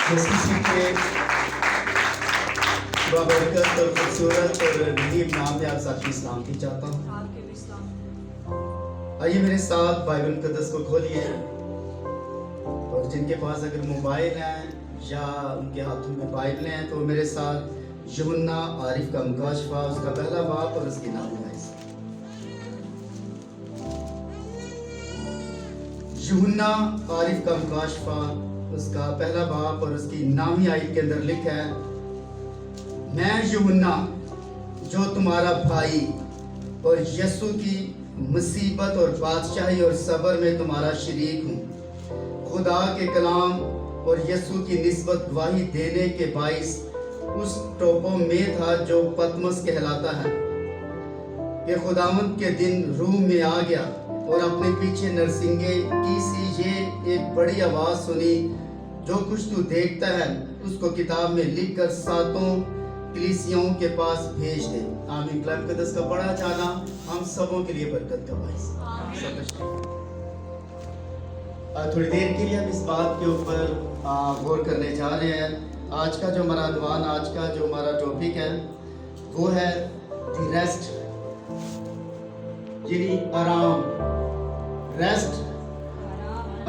यीशु के बाबरकत और खूबसूरत और रहीम नाम में आप सबकी सलामती चाहता हूँ। आपके भी सलाम। आइए मेरे साथ बाइबल मुकद्दस को खोलिए और जिनके पास अगर मोबाइल हैं या उनके हाथों में बाइबल हैं तो मेरे साथ यूहन्ना आरिफ का मुकाशफा उसका पहला बाब और उसकी नाम-ए-नाइस। यूहन्ना आरिफ का मुकाशफा उसका पहला बाब और उसकी नामी आयत के अंदर लिखा है, मैं यूहन्ना जो तुम्हारा भाई और यीशु की मुसीबत और बादशाही और सब्र में तुम्हारा शरीक हूँ। खुदा के कलाम और यीशु की निस्बत गवाही देने के बाइस उस टोपों में था जो पतमस कहलाता है कि खुदावंद के दिन रूह में आ गया और अपने पीछे नरसिंगे की सी ये एक बड़ी आवाज सुनी, जो कुछ तू देखता है उसको किताब में लिखकर सातों कलीसियाओं के पास भेज दे। आमीन। कलाम मुकद्दस का पढ़ा जाना हम सबों के लिए बरकत का बाइस। थोड़ी देर के लिए हम इस बात के ऊपर गौर करने जा रहे हैं। आज का जो हमारा अनवान, आज का जो हमारा टॉपिक है वो है द रेस्ट, यानी आराम। रेस्ट,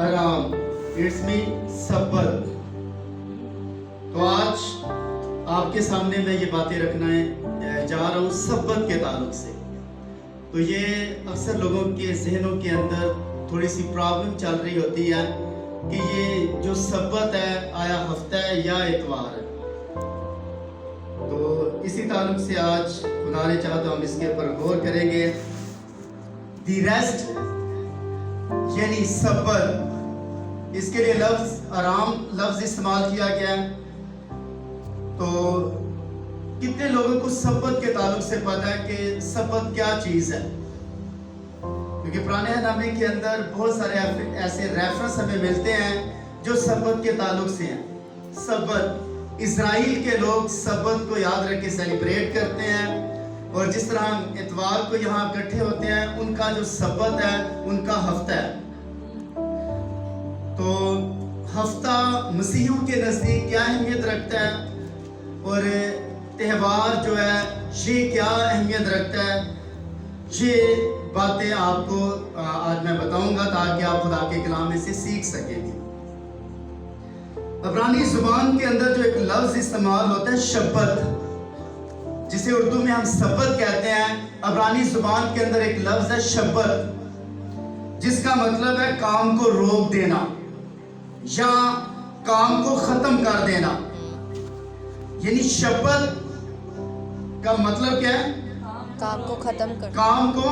आराम, इट्स मीन सब्र। तो आज आपके सामने मैं ये बातें रखना है जा रहा हूँ सब्र के ताल्लुक से। तो ये अक्सर लोगों के जहनों के अंदर थोड़ी सी प्रॉब्लम चल रही होती है कि ये जो सब्बत है आया हफ्ता है या इतवार है। तो इसी ताल्लुक से आज खुदा ने चाहा तो हम इसके ऊपर गौर करेंगे। दी रेस्ट यानी सब्र, इसके लिए लफ्ज आराम लफ्ज इस्तेमाल किया गया है। तो कितने लोगों को सब्बत के ताल्लुक से पता है कि सब्बत क्या चीज है? क्योंकि पुराने नामे के अंदर बहुत सारे ऐसे रेफरेंस हमें मिलते हैं जो सब्बत के ताल्लुक से हैं। सब्बत, इजराइल के लोग सब्बत को याद रख के सेलिब्रेट करते हैं, और जिस तरह हम इतवार को यहाँ इकट्ठे होते हैं, उनका जो सब्बत है उनका हफ्ता है। तो हफ्ता मसीहियों के नज़दीक क्या अहमियत रखता है और त्यौहार जो है ये क्या अहमियत रखता है, ये बातें आपको आज मैं बताऊंगा ताकि आप खुदा के कलाम में से सीख सकेंगे। अब्रानी जुबान के अंदर जो एक लफ्ज इस्तेमाल होता है शब्बत, जिसे उर्दू में हम सब्बत कहते हैं, अब्रानी जुबान के अंदर एक लफ्ज है शब्बत, जिसका मतलब है काम को रोक देना या काम को खत्म कर देना। यानी शब्बत का मतलब क्या है? काम को खत्म कर, काम को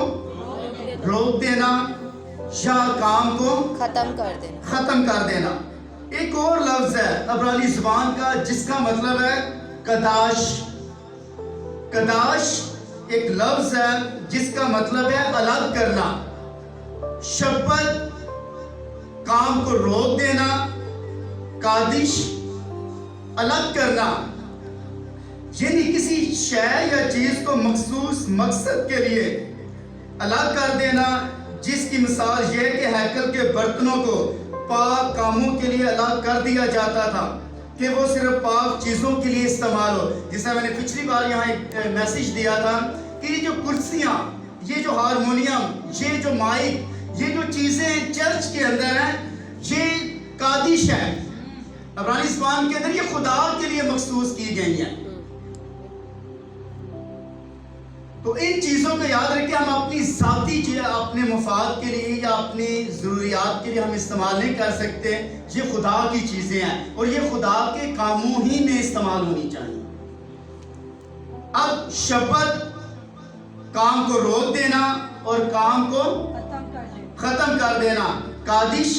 रोक देना या काम को खत्म कर देना। एक और लफ्ज है अब्रानी जुबान का जिसका मतलब है कदाश। कदाश एक लफ्ज है जिसका मतलब है अलग करना। शब्बत काम को रोक देना, कादिश अलग करना, यानी किसी शय या चीज को मखसूस मकसद के लिए अलग कर देना, जिसकी मिसाल यह कि हैकल के बर्तनों को पाक कामों के लिए अलग कर दिया जाता था कि वो सिर्फ पाक चीज़ों के लिए इस्तेमाल हो। जैसा मैंने पिछली बार यहाँ एक मैसेज दिया था कि ये जो कुर्सियाँ, ये जो हारमोनियम, ये जो माइक, ये जो चीज़ें चर्च के अंदर हैं, ये कादिश है। अब्रानी ज़ुबान के अंदर ये खुदा के लिए मखसूस की गई हैं। तो इन चीज़ों को याद रखें, हम अपनी ज़ाती अपने मुफाद के लिए या अपनी ज़रूरियात के लिए हम इस्तेमाल नहीं कर सकते। ये खुदा की चीज़ें हैं और ये खुदा के कामों ही में इस्तेमाल होनी चाहिए। अब शब्बत काम को रोक देना और काम को खत्म कर देना, कादिश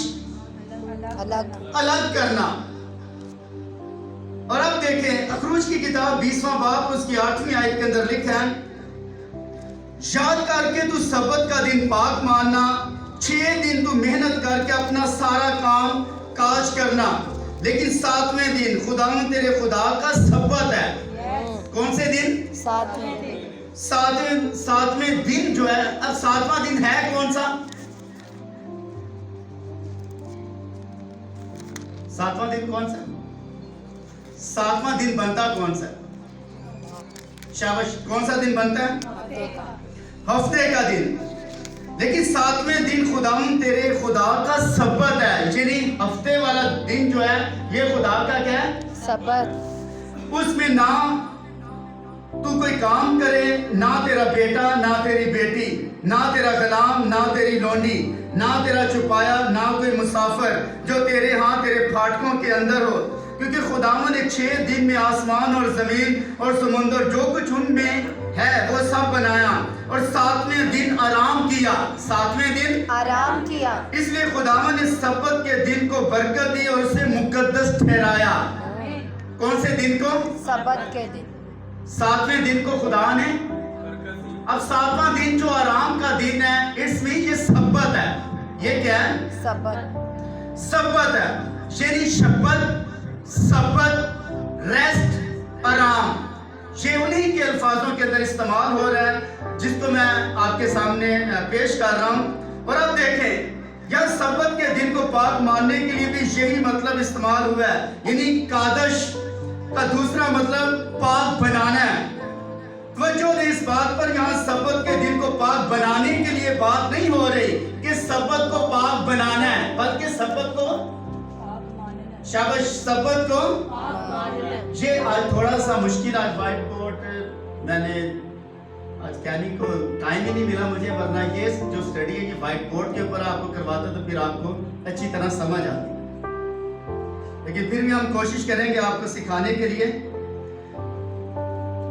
अलग करना। और अब देखें अखरूज की किताब 20वां बाब उसकी 8वीं आयत के अंदर लिखा है, याद करके तू सब्बत का दिन पाक मानना, 6 दिन तू मेहनत करके अपना सारा काम काज करना, लेकिन 7वें दिन खुदावंद तेरे खुदा का सब्बत है। कौन से दिन? 7वें दिन। 7वें दिन जो है, अब 7वां दिन है कौन सा? 7वां दिन कौन सा? सातवां दिन बनता कौन सा? शाबाश, कौन सा दिन बनता है? हफ्ते का। हफ्ते का दिन। लेकिन सातवें दिन खुदाम तेरे खुदा का सब्बत है, यानी हफ्ते वाला दिन जो है ये खुदा का क्या है? सबत। उसमें ना तू कोई काम करे, ना तेरा बेटा, ना तेरी बेटी, ना तेरा गुलाम, ना तेरी लौंडी, ना तेरा छुपाया, ना कोई मुसाफिर जो तेरे यहाँ तेरे फाटकों के अंदर हो, क्योंकि खुदावन ने 6 दिन में आसमान और जमीन और समुंदर जो कुछ उनमें है वो सब बनाया और सातवें दिन आराम किया। सातवें दिन आराम किया। इसलिए खुदावन ने सब्बत के दिन को बरकत दी और उसे मुकद्दस ठहराया। कौन से दिन को? सबत के दिन। सातवें दिन को खुदा ने, अब सातवां दिन जो आराम का दिन है इसमें ये सब्बत है। ये क्या है? सबत। सब्बत है, यानी शब्बत, सब्बत, रेस्ट, आराम, ये उन्हीं के अल्फाजों के अंदर इस्तेमाल हो रहा है जिसको मैं आपके सामने पेश कर रहा हूं। और अब देखें, यह सब्बत के दिन को पाक मानने के लिए भी यही मतलब इस्तेमाल हुआ है, यानी कादश का दूसरा मतलब पाक बनाना है। तवज्जो दें इस बात पर, यहाँ सब्बत के दिन को पाक बनाने के लिए बात नहीं हो रही कि सब्बत को पाक बनाना है, बल्कि सब्बत को, शाबाश, सब्बत को, ये आज थोड़ा सा मुश्किल, आज व्हाइट बोर्ड मैंने आज कहने को टाइम ही नहीं मिला मुझे, वरना ये जो स्टडी है ये व्हाइट बोर्ड के ऊपर आपको करवाता तो फिर आपको अच्छी तरह समझ आती। लेकिन फिर भी हम कोशिश करेंगे आपको सिखाने के लिए।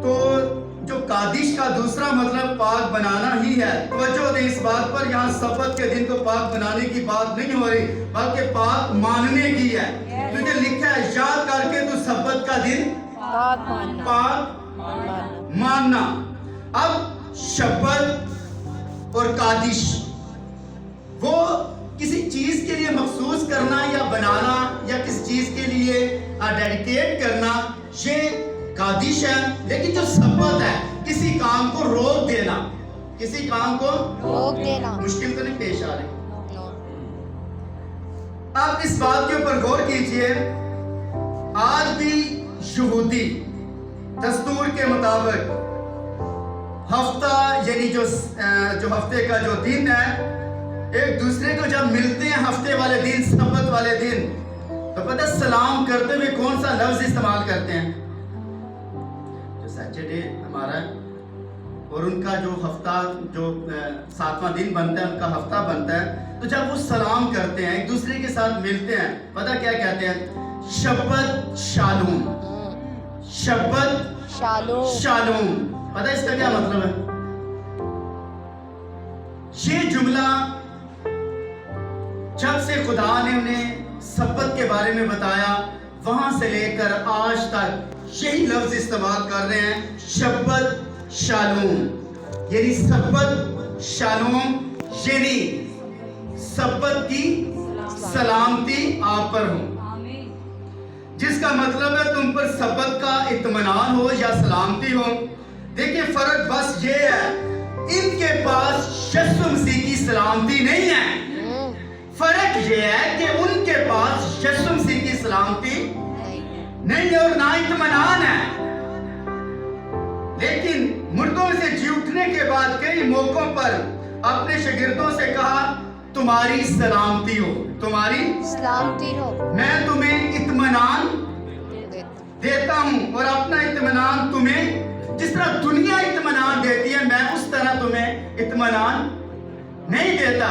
तो जो कादिश का दूसरा मतलब पाक बनाना ही है। तवज्जो दें इस बात पर, यहाँ सब्बत के दिन को पाक बनाने की बात नहीं हो रही बल्कि पाक मानने की है, क्योंकि लिखा है याद करके तू सब्बत का दिन पाक मानना। पाक मानना। अब शब्बत और कादिश वो किसी चीज के लिए मखसूस करना या बनाना या किसी चीज के लिए डेडिकेट करना, ये कादिश है। लेकिन जो सब्बत है किसी काम को रोक देना, किसी काम को रोक देना। मुश्किल तो नहीं पेश आ रही? नो। आप इस बात के ऊपर गौर कीजिए, आज भी यहूदी दस्तूर के मुताबिक हफ्ता यानी जो हफ्ते का जो दिन है, एक दूसरे को जब मिलते हैं हफ्ते वाले दिन, सब्बत वाले दिन, तो पता सलाम करते हुए कौन सा लफ्ज इस्तेमाल करते हैं? जो सैटरडे हमारा और उनका जो हफ्ता जो सातवां दिन बनता है, उनका हफ्ता बनता है, तो जब वो सलाम करते हैं एक दूसरे के साथ मिलते हैं, पता क्या कहते हैं? शब्बत शालूम। शब्बत शालूम, पता है इसका क्या मतलब है? ये जुमला जब से खुदा ने उन्हें सब्बत के बारे में बताया, वहां से लेकर आज तक यही लफ्ज इस्तेमाल कर रहे हैं, शब्बत शालूम, यानी सब्बत शालूम, यानी सब्बत की सलामती आप पर हो, जिसका मतलब है तुम पर सब्बत का इत्मीनान हो या सलामती हो। देखिए फर्क बस ये है, इनके पास यीशु मसीह की सलामती नहीं है। फर्क ये है कि उनके पास यीशु मसीह की सलामती नहीं है और ना इत्मीनान है। लेकिन मुर्दों से जी उठने के बाद कई मौकों पर अपने शागिर्दों से कहा, तुम्हारी सलामती हो, तुम्हारी सलामती हो, मैं तुम्हें इत्मीनान देता हूं और अपना इत्मीनान तुम्हें, जिस तरह दुनिया इत्मीनान देती है, मैं उस तरह तुम्हें इत्मीनान नहीं देता।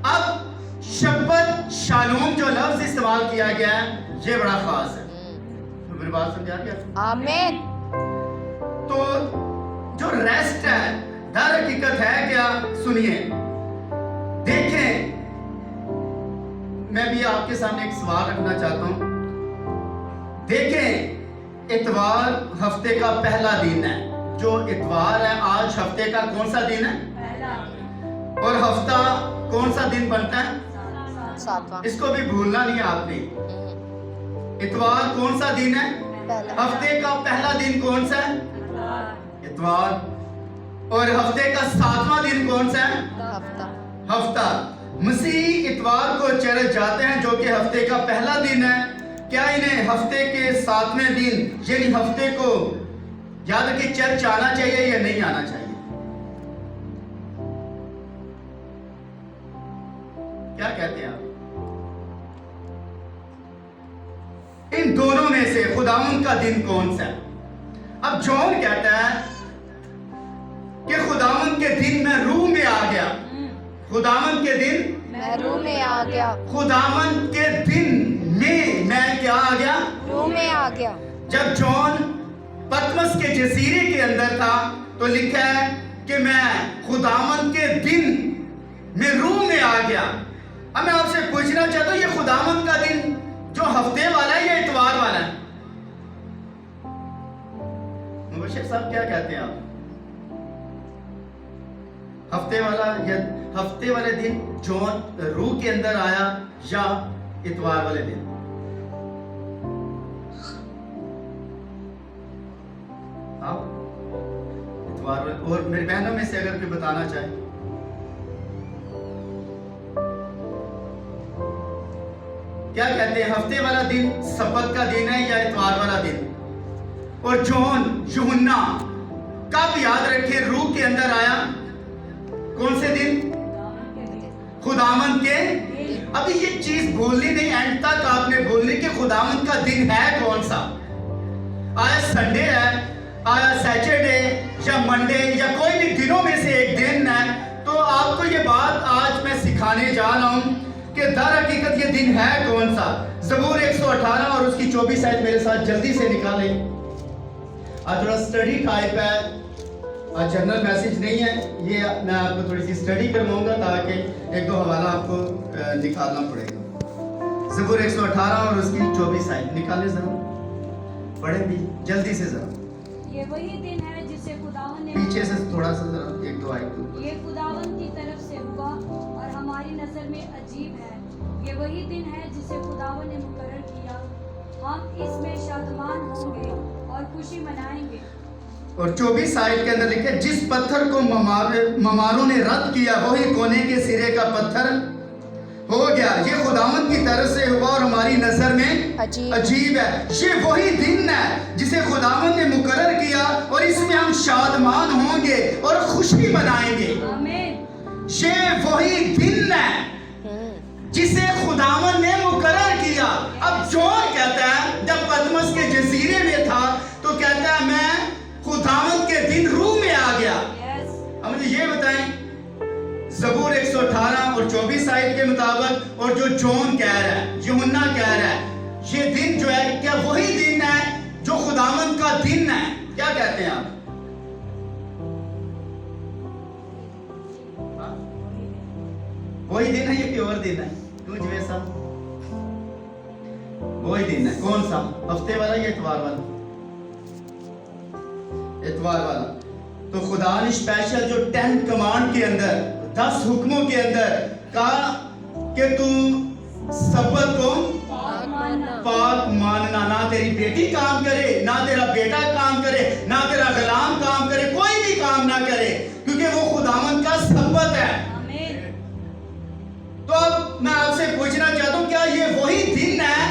अब शब्बत शालूम जो लफ्ज इस्तेमाल किया गया है, ये बड़ा खास है। तो मेरी बात समझ आ गया? आमीन। तो जो रेस्ट है दर हकीकत है क्या? सुनिए, देखें, मैं भी आपके सामने एक सवाल रखना चाहता हूं। देखें, इतवार हफ्ते का पहला दिन है। जो इतवार है आज हफ्ते का कौन सा दिन है? और हफ्ता कौन सा दिन बनता है? सातवां। इसको भी भूलना नहीं है आपने। इतवार कौन सा दिन है? हफ्ते का पहला दिन कौन सा है? इतवार। और हफ्ते का सातवां दिन कौन सा है? हफ्ता। मसीह इतवार को चर्च जाते हैं जो कि हफ्ते का पहला दिन है। क्या इन्हें हफ्ते के 7वें दिन यानी हफ्ते को याद रखिए चर्च आना चाहिए या नहीं आना चाहिए? क्या कहते हैं आप? इन दोनों में से खुदावंद का दिन कौन सा है? अब जॉन कहता है कि खुदावंद के दिन मैं रूह में आ गया। खुदावंद के दिन मैं रूह में आ गया। खुदावंद के दिन में मैं क्या आ गया? रूह में आ गया। जब जॉन पतमस के जजीरे के अंदर था तो लिखा है कि मैं खुदावंद के दिन में रूह में आ गया। अब मैं आपसे पूछना चाहता हूं, ये खुदावंद का दिन जो हफ्ते वाला है या इतवार वाला है? मुबशिर साहब क्या कहते हैं आप? हफ्ते वाला या हफ्ते वाले दिन जॉन रूह के अंदर आया या इतवार वाले दिन? आप इतवार वाले। और मेरी बहनों में से अगर कोई बताना चाहे, क्या कहते हैं, हफ्ते वाला दिन सब्बत का दिन है या इतवार वाला दिन? और जॉन यूहन्ना कब याद रखे रूह के अंदर आया? कौन से दिन? खुदावंद के। अभी ये चीज भूलनी नहीं, एंड तक आपने बोलनी कि खुदावंद का दिन है कौन सा। आया संडे है, आया सैटरडे या मंडे या कोई भी दिनों में से एक दिन है। तो आपको ये बात आज मैं सिखाने जा रहा हूं कि दर हकीकत ये दिन है कौन सा। ज़बूर 118 और उसकी 24 आयत मेरे साथ जल्दी से निकालें। आज थोड़ा स्टडी टाइप है, आज जनरल मैसेज नहीं है, ये मैं आपको थोड़ी सी स्टडी करवाऊंगा ताकि एक दो हवाला आपको निकालना पड़ेगा। ज़बूर 118 और उसकी 24 आयत निकालें, जरा पढ़े भी जल्दी से जरा। ये वही दिन है जिसे खुदावन ने पीछे से थोड़ा सा जरा एक दो आयत। ये खुदावन की तरफ से हुआ और हमारी नजर में अजीब है। ये वही दिन है जिसे खुदावन ने मुकर्रर किया। हम इसमें शादमान होंगे और खुशी मनाएंगे। और 24 आयत के अंदर लिखे, जिस पत्थर को ममारों ने रद्द किया वही कोने के सिरे का पत्थर हो गया। ये खुदावंद की तरफ से हुआ और हमारी नजर में अजीब है। ये वही दिन है जिसे खुदावंद ने मुकर्रर किया और इसमें हम शादमान होंगे और खुशी मनाएंगे। आमीन। ये वही दिन है जिसे खुदावंद ने मुकर्रर किया। अब जॉन कहता है जब पतमस के जजीरे में था तो कहता है मैं खुदावंद के दिन रूह में आ गया। अब मुझे ये बताएं, ज़बूर 118 और 24 आयत के मुताबिक और जो जॉन कह रहा है, यूहन्ना कह रहा है, ये दिन जो है क्या वही दिन है जो खुदावंद का दिन है? क्या कहते हैं आप? वही दिन है या कोई और दिन है? क्यों जी वैसा? वही दिन है। कौन सा? हफ्ते वाला या इतवार वाला? इतवार वाला। तो खुदा ने स्पेशल जो 10 कमांड के अंदर 10 हुक्मों के अंदर कहा कि तू सब्बत को पाक मानना। ना तेरी बेटी काम करे, ना तेरा बेटा काम करे, ना तेरा गुलाम काम करे, कोई भी काम ना करे, क्योंकि वो खुदावंद का सब्बत है। तो अब मैं आपसे पूछना चाहता हूं, क्या ये वही दिन है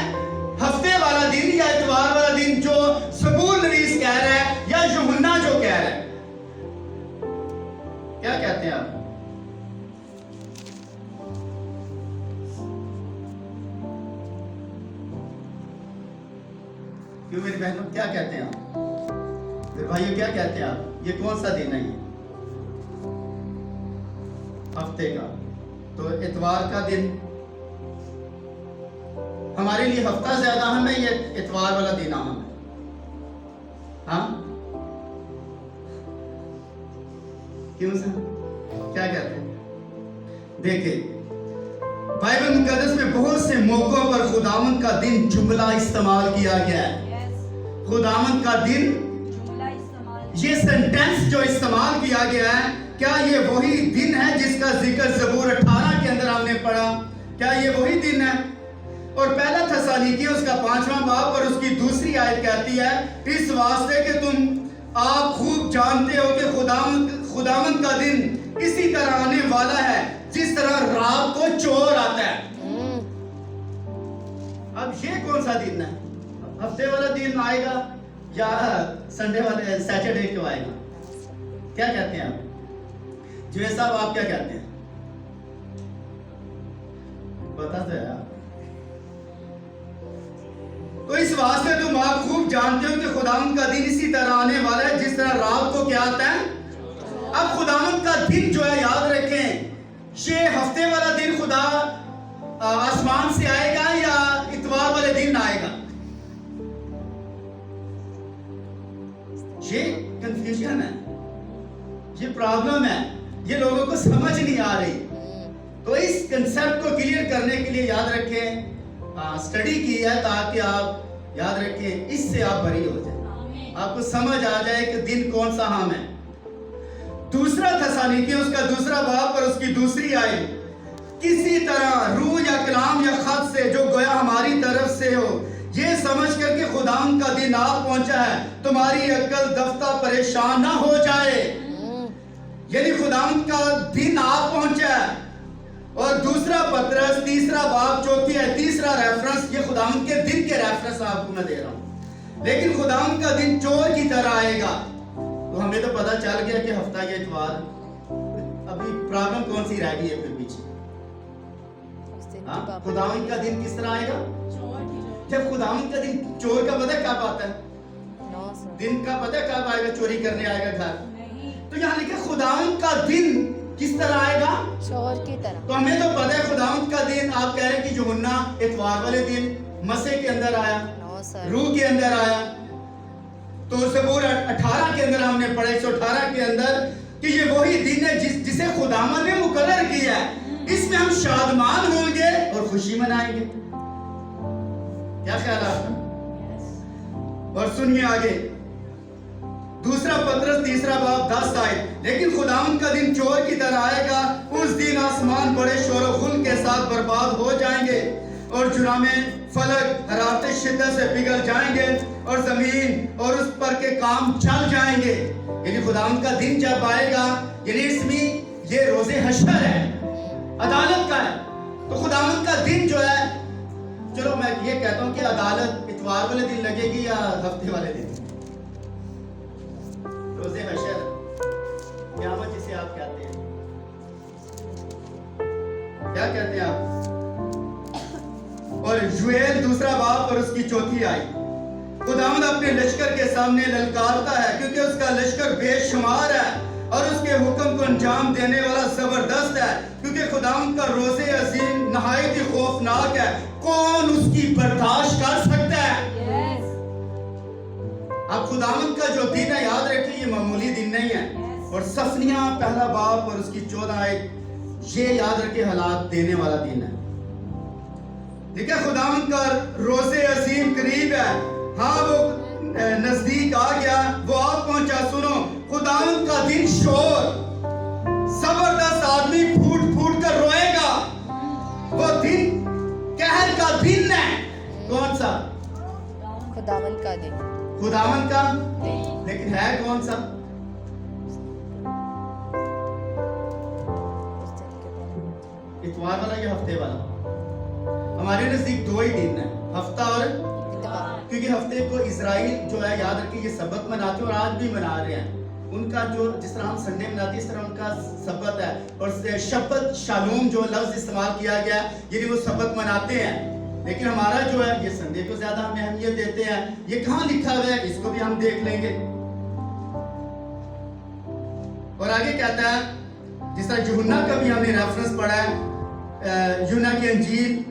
हफ्ते वाला दिन या इतवार वाला दिन जो ज़बूर नवीस कह रहा है या यूहन्ना जो कह रहा है? क्या कहते हैं आप? क्यों मेरी बहनों, क्या कहते हैं आप? मेरे भाइयों क्या कहते हैं आप? ये कौन सा दिन है? ये हफ्ते का। तो इतवार का दिन हमारे लिए हफ्ता ज्यादा अहम है या इतवार वाला दिन अहम है? हाँ, क्यों सर, क्या कहते हैं? देखिए, बाइबल मुकद्दस में बहुत से मौकों पर खुदावंद का दिन जुमला इस्तेमाल किया गया है। खुदावंद का दिन, ये सेंटेंस जो इस्तेमाल किया गया है, क्या ये वही दिन है जिसका जिक्र ज़बूर 18 के अंदर हमने पढ़ा? क्या ये वही दिन है? और पहला थस्सलुनीकी उसका 5वां बाब और उसकी 2री आयत कहती है, इस वास्ते कि तुम आप खूब जानते हो कि खुदावंद का दिन इसी तरह आने वाला है जिस तरह रात को चोर आता है। अब ये कौन सा दिन है? हफ्ते वाला दिन आएगा या संडे वाले सैटरडे क्यों आएगा? क्या कहते हैं आप? जुवेद साहब आप क्या कहते हैं? बता दो यार। तो इस वास्ते तुम आप खूब जानते हो कि खुदावंद का दिन इसी तरह आने वाला है जिस तरह रात को क्या आता है। अब खुदावंद का दिन जो है याद रखें, ये हफ्ते वाला दिन खुदा आसमान से आएगा या इतवार वाले दिन आएगा? ये कंफ्यूजन है, ये प्रॉब्लम है, ये लोगों को समझ नहीं आ रही। तो इस कंसेप्ट को क्लियर करने के लिए याद रखें, स्टडी की है ताकि आप याद रखें, इससे आप बरी हो जाए, आपको समझ आ जाए कि दिन कौन सा हम है। दूसरा थेसलोनिकियों उसका दूसरा बाब और उसकी दूसरी आयत, किसी तरह रूह या कलाम या खत से जो गोया हमारी तरफ से हो, ये समझ कर के खुदाम का दिन आ पहुंचा है, तुम्हारी अक्ल दफ्ता परेशान ना हो जाए। यानी खुदाम का दिन आ पहुंचा है। और दूसरा पत्रस तीसरा बाब चौथी है, तीसरा रेफरेंस, ये खुदाम के दिन के रेफरेंस आपको मैं दे रहा हूं। लेकिन खुदाम का दिन चोर की तरह आएगा। तो हमें तो पता चल गया कि हफ्ता या इतवार, अभी प्रॉब्लम कौन सी रह गई है फिर पीछे? खुदाम का दिन किस तरह आएगा? जब खुदाम का दिन, चोर का पता कब आता है? दिन का पता कब आएगा? चोरी करने आएगा घर। तो यहाँ लिखा खुदाम का दिन किस तरह आएगा? चोर की तरह। तो हमें तो पता है खुदाम का दिन, आप कह रहे हैं कि यूहन्ना इतवार वाले दिन मसीह के अंदर आया, रूह के अंदर आया। तो ज़बूर 18 के अंदर हमने पढ़ा, 118 के अंदर, कि ये वही दिन है जिसे खुदावन ने मुकर्रर किया है, इसमें हम शादमान होंगे और खुशी मनाएंगे। क्या ख्याल है आपका? और सुनिए आगे, दूसरा पत्रस तीसरा बाब 10 आयत, लेकिन खुदावंद का दिन चोर की तरह आएगा, उस दिन आसमान बड़े शोर गुल के साथ बर्बाद हो जाएंगे और जुरामे फलक हरारत शिद्दत से पिघल जाएंगे और जमीन और उस पर के काम चल जाएंगे। यानी खुदावंद का दिन जब आएगा, यानी इसमें ये रोजे हशर है, अदालत का है। तो खुदावंद का दिन जो है, चलो मैं ये कहता हूँ कि अदालत इतवार वाले दिन लगेगी या हफ्ते वाले दिन? रोजे हशर, क़यामत जिसे आप कहते हैं, क्या कहते हैं आप? और यूएल दूसरा बाब और उसकी चौथी आई, खुदावंद अपने लश्कर के सामने ललकारता है क्योंकि उसका लश्कर बेशुमार है और उसके हुक्म को अंजाम देने वाला जबरदस्त है, क्योंकि खुदावंद का रोजे अजीम नहायत ही खौफनाक है, कौन उसकी बर्दाश्त कर सकता है? अब खुदावंद का जो दिन है, याद रखिए, ये मामूली दिन नहीं है। और सफनिया पहला बाब और उसकी 14 आयत, ये याद रखिए हालात देने वाला दिन है। ठीक है, खुदावंद का रोजे अजीम करीब है, हाँ वो नजदीक आ गया, वो आ पहुंचा। सुनो, खुदावंद का दिन शोर, जबरदस्त आदमी फूट फूट कर रोएगा। वो दिन कहर का दिन है। कौन सा? खुदावंद का दिन, खुदावंद का, लेकिन है कौन सा? इतवार वाला या हफ्ते वाला? हमारे नजदीक दो ही दिन है, हफ्ता और इतवार। क्योंकि हफ्ते को इजराइल जो है, याद रखिए, ये सबत मनाते हैं और आज भी मना रहे हैं। उनका जो, जिस तरह हम संडे मनाते हैं, इस तरह उनका सबत है। और शब्बत शालूम जो लफ्ज इस्तेमाल किया गया, यानी वो सबत मनाते हैं। लेकिन हमारा जो है, ये संडे को ज्यादा हम अहमियत देते हैं। ये कहाँ लिखा हुआ है, इसको भी हम देख लेंगे। और आगे कहता है, जिस तरह यूहन्ना का भी हमने रेफरेंस पढ़ा है, यूहन्ना की अंजील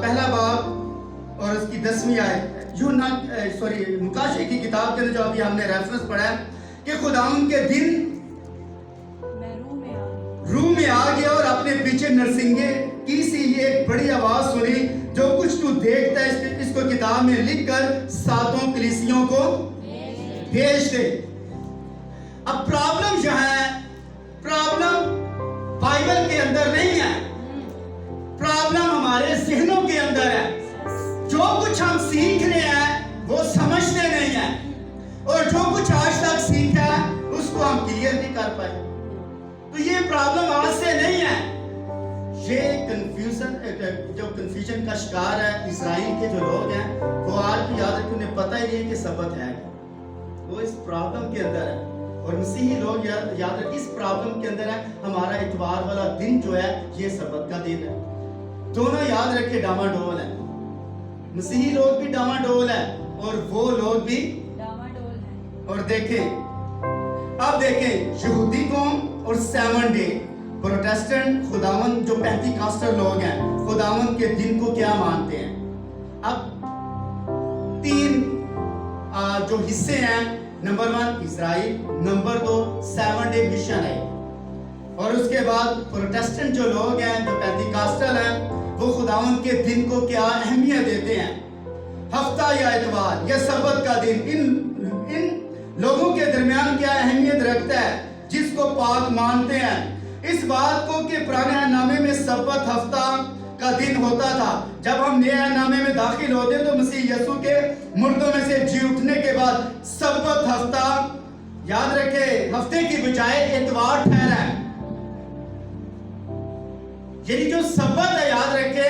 पहला बाब और उसकी 10वीं आयत, यूहन्ना मुकाशे की किताब के अंदर जो अभी हमने रेफरेंस पढ़ा है कि खुदावंद के दिन रूह में आ गया और अपने पीछे नरसिंगे की सी एक बड़ी आवाज सुनी, जो कुछ तू देखता है इसको किताब में लिखकर 7 कलीसियों को भेज दे। अब प्रॉब्लम जो है, प्रॉब्लम बाइबल के अंदर नहीं है, प्रॉब्लम हमारे ज़हनों के अंदर है। जो कुछ हम सीख रहे हैं वो समझते नहीं है, और जो कुछ आज तक सीखा है उसको हम क्लियर नहीं कर पाए। तो ये प्रॉब्लम आज से नहीं है, ये कंफ्यूजन का शिकार है इसराइल के जो लोग हैं, वो आज भी याद रखें, उन्हें पता ही नहीं है कि सबत है क्या। वो इस प्रॉब्लम के अंदर है, और मसीही लोग याद रखें इस प्रॉब्लम के अंदर है। हमारा इतवार वाला दिन जो है ये सबत का दिन है। दोनों याद रखे डामाडोल है, मसीही लोग भी डामाडोल है और वो लोग भी डामाडोल है। और देखें, अब देखें यहूदी कौम और 7 डे प्रोटेस्टेंट खुदावन जो पेंटिकॉस्टल लोग हैं खुदावन के दिन को क्या मानते हैं। अब 3 जो हिस्से हैं, number 1 Israel, number 2 7 day mission है, और उसके बाद प्रोटेस्टेंट जो लोग हैं जो पेंटिकॉस्टल हैं वो खुदावन के दिन को क्या अहमियत देते हैं। हफ्ता या इतवार या सबत का दिन इन लोगों के दरमियान क्या अहमियत रखता है, जिसको पाक मानते हैं। इस बात को कि पुराने नामे में सबत हफ्ता का दिन होता था। जब हम नए नामे में दाखिल होते हैं तो मसीह यीशु के मुर्दों में से जी उठने के बाद सबत हफ्ता याद रखे हफ्ते की बजाय इतवार ठहरा है। यानी जो सबत है याद रखे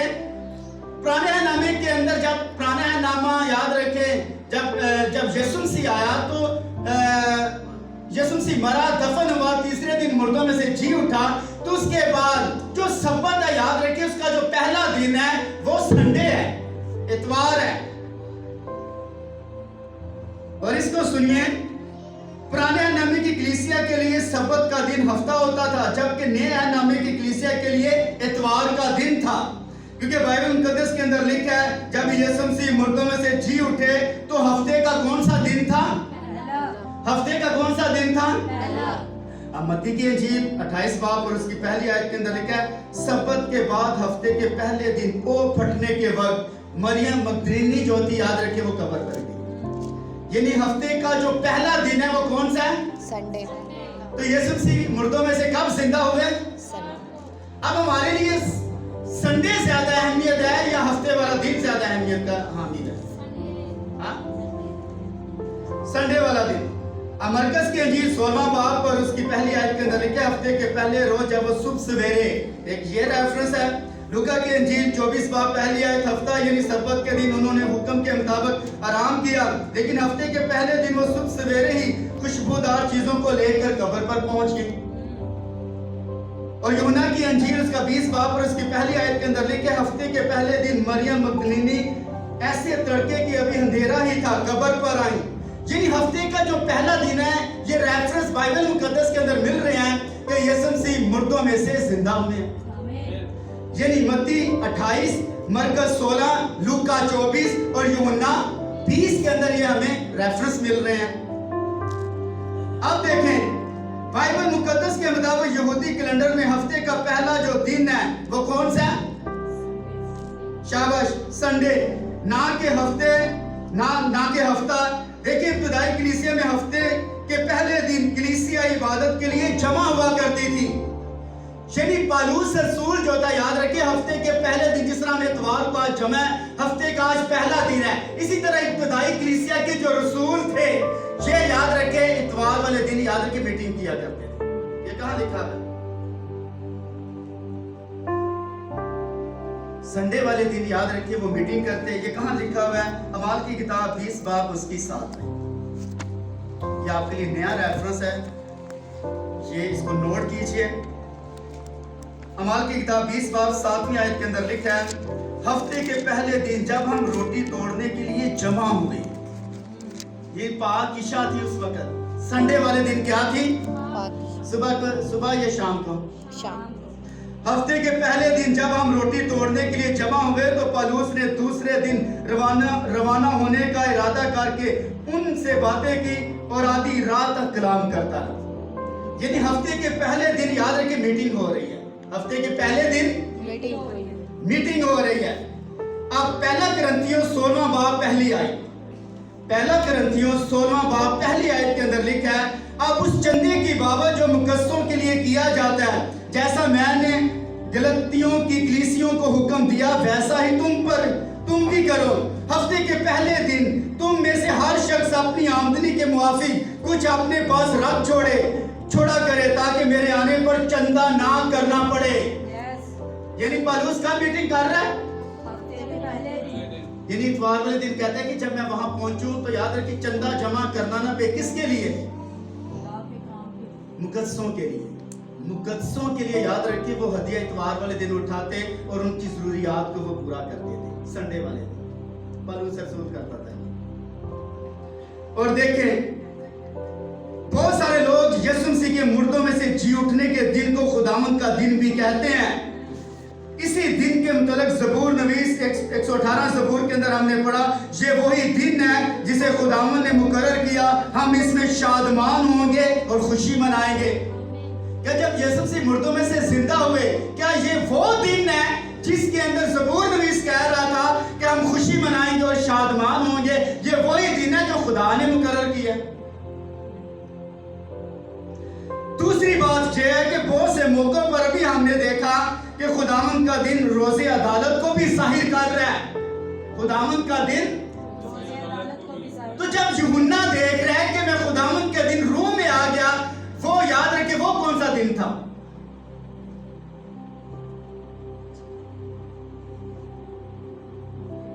पुराने नामे के अंदर, जब पुराना नामा याद रखे जब यीशु मसीह आया तो यीशु मसीह मरा, दफन हुआ, तीसरे दिन मुर्दों में से जी उठा, तो उसके बाद जो सबत है याद रखिए उसका जो पहला दिन है वो संडे है, इतवार है। और इसको सुनिए, पुराने नामे की कलीसिया के लिए सबत का दिन हफ्ता होता था, जबकि नए नामे की कलीसिया के लिए इतवार का दिन था। क्योंकि बाइबल मुकद्दस के अंदर लिखा है जब यीशु मसीह मुर्दों में से जी उठे तो हफ्ते का कौन सा दिन था? हफ्ते का कौन सा दिन था? अब मत्ती की इंजील 28 बाब और उसकी पहली आयत के अंदर लिखा है सबत के बाद हफ्ते के पहले दिन ओ फटने के वक्त मरियम मगदलीनी जो थी याद रखे वो कब्र पर गई। यानी हफ्ते का जो पहला दिन है वो कौन सा है? संडे। तो यीशु मसीह मुर्दों में से कब जिंदा हुए? अब हमारे लिए संडे ज्यादा अहमियत है या हफ्ते वाला दिन ज्यादा अहमियत का हामिल है? संडे वाला दिन। मरकस की अंजील 16वां बाब पर उसकी पहली आयत के अंदर लिखा हफ्ते के पहले रोज जब वो सुबह सवेरे, एक ये रेफरेंस है। लूका की अंजील 24 बाब पहली आयत हफ्ता यानी सबत के दिन उन्होंने हुक्म के मुताबिक आराम किया, लेकिन हफ्ते के पहले दिन वो सुबह सवेरे ही खुशबूदार चीजों को लेकर कब्र पर पहुंच गए। और यूहन्ना की अंजील उसका 20 बाब और उसकी पहली आयत के अंदर लिखे हफ्ते के पहले दिन मरियम मगदलीनी ऐसे तड़के की अभी अंधेरा ही था कब्र पर आई। यानी हफ्ते का जो पहला दिन है ये रेफरेंस बाइबल मुकद्दस के अंदर मिल रहे हैं कि यीशु मसीह मुर्दों में से जिंदा हुए। यानी मत्ती 28, मरकस 16, लूका 24 और यूहन्ना 20 के अंदर ये हमें रेफरेंस मिल रहे हैं। अब देखें बाइबल मुकद्दस के मुताबिक यहूदी कैलेंडर में हफ्ते का पहला जो दिन है वो कौन सा है? शाबाश, संडे। ना के हफ्ते ना के हफ्ता। देखिए इब्तिदाई कलीसिया में हफ्ते के पहले दिन कलीसिया इबादत के लिए जमा हुआ करती थी। यानी पालूस रसूल जो था याद रखिए हफ्ते के पहले दिन, जिस तरह इतवार को आज जमा है, हफ्ते का आज पहला दिन है, इसी तरह इब्तिदाई कलीसिया के जो रसूल थे ये याद रखे इतवार वाले दिन याद रखे मीटिंग किया करते थे। ये कहां लिखा है? संडे वाले दिन याद रखिए वो मीटिंग करते हैं। ये कहां लिखा हुआ है? अमाल की किताब 20 बाब उसकी 7 में। ये आपके लिए नया रेफरेंस है, ये इसको नोट कीजिए। अमाल की किताब 20 बाब 7वीं आयत के अंदर लिखा है हफ्ते के पहले दिन जब हम रोटी तोड़ने के लिए जमा हुए। ये पाक इशा थी उस वक्त। संडे वाले दिन क्या थी? सुबह या शाम को? शाम। हफ्ते के पहले दिन जब हम रोटी तोड़ने के लिए जमा हुए तो पौलुस ने दूसरे दिन रवाना होने का इरादा करके उनसे बातें की और आधी रात तक कलाम करता रहा। यानी हफ्ते के पहले दिन याद रखिए मीटिंग हो रही है। हफ्ते के पहले दिन मीटिंग हो रही है। अब पहला कुरिन्थियों 16वां बाब पहली आयत, पहला कुरिन्थियों 16वां बाब पहली आयत के अंदर लिखा है अब उस चंदे की बाबत जो मुकद्दसों के लिए किया जाता है, जैसा मैंने गलतियों की कलीसियों को हुक्म दिया वैसा ही तुम भी करो। हफ्ते के पहले दिन तुम में से हर शख्स अपनी आमदनी के मुआफिक कुछ अपने पास रख छोड़ा करे ताकि मेरे आने पर चंदा ना करना पड़े। यानी पौलुस कब मीटिंग कर रहा है? हफ्ते के पहले दिन। यानी इतवार वाले दिन कहता है कि जब मैं वहां पहुंचूं तो याद रखिए चंदा जमा करना ना पे किसके लिए? खुदा के काम के लिए। मुकद्दसों के लिए। मुकद्दसों के लिए याद रखिए वो हदिया इतवार वाले दिन उठाते और उनकी जरूरियात को वो पूरा करते थे। संडे वाले दिन पौलुस रसूल करता था। और देखें बहुत सारे लोग यीशु मसीह के मुर्दों में से जी उठने के दिन को खुदावंद का दिन भी कहते हैं। इसी दिन के मुताबिक ज़बूर नवीस 118 ज़बूर के अंदर हमने पढ़ा, ये वही दिन है जिसे खुदावंद ने मुकर्रर किया, हम इसमें शादमान होंगे और खुशी मनाएंगे। क्या जब यीशु मसीह मुर्दों में से जिंदा हुए, क्या ये वो दिन है जिसके अंदर ज़बूर नवीस कह रहा था कि हम खुशी मनाएंगे और शादमान होंगे? ये वही दिन है जो खुदा ने मुकर्रर किया। दूसरी बात यह है कि बहुत से मौकों पर भी हमने देखा कि खुदावंद का दिन रोज़े अदालत को भी जाहिर कर रहा है। खुदावंद का दिन, रोज़े अदालत को भी जाहिर। तो जब यूहन्ना देख रहा है कि मैं खुदावंद के दिन रूह में आ गया, वो याद रखे वो कौन सा दिन था?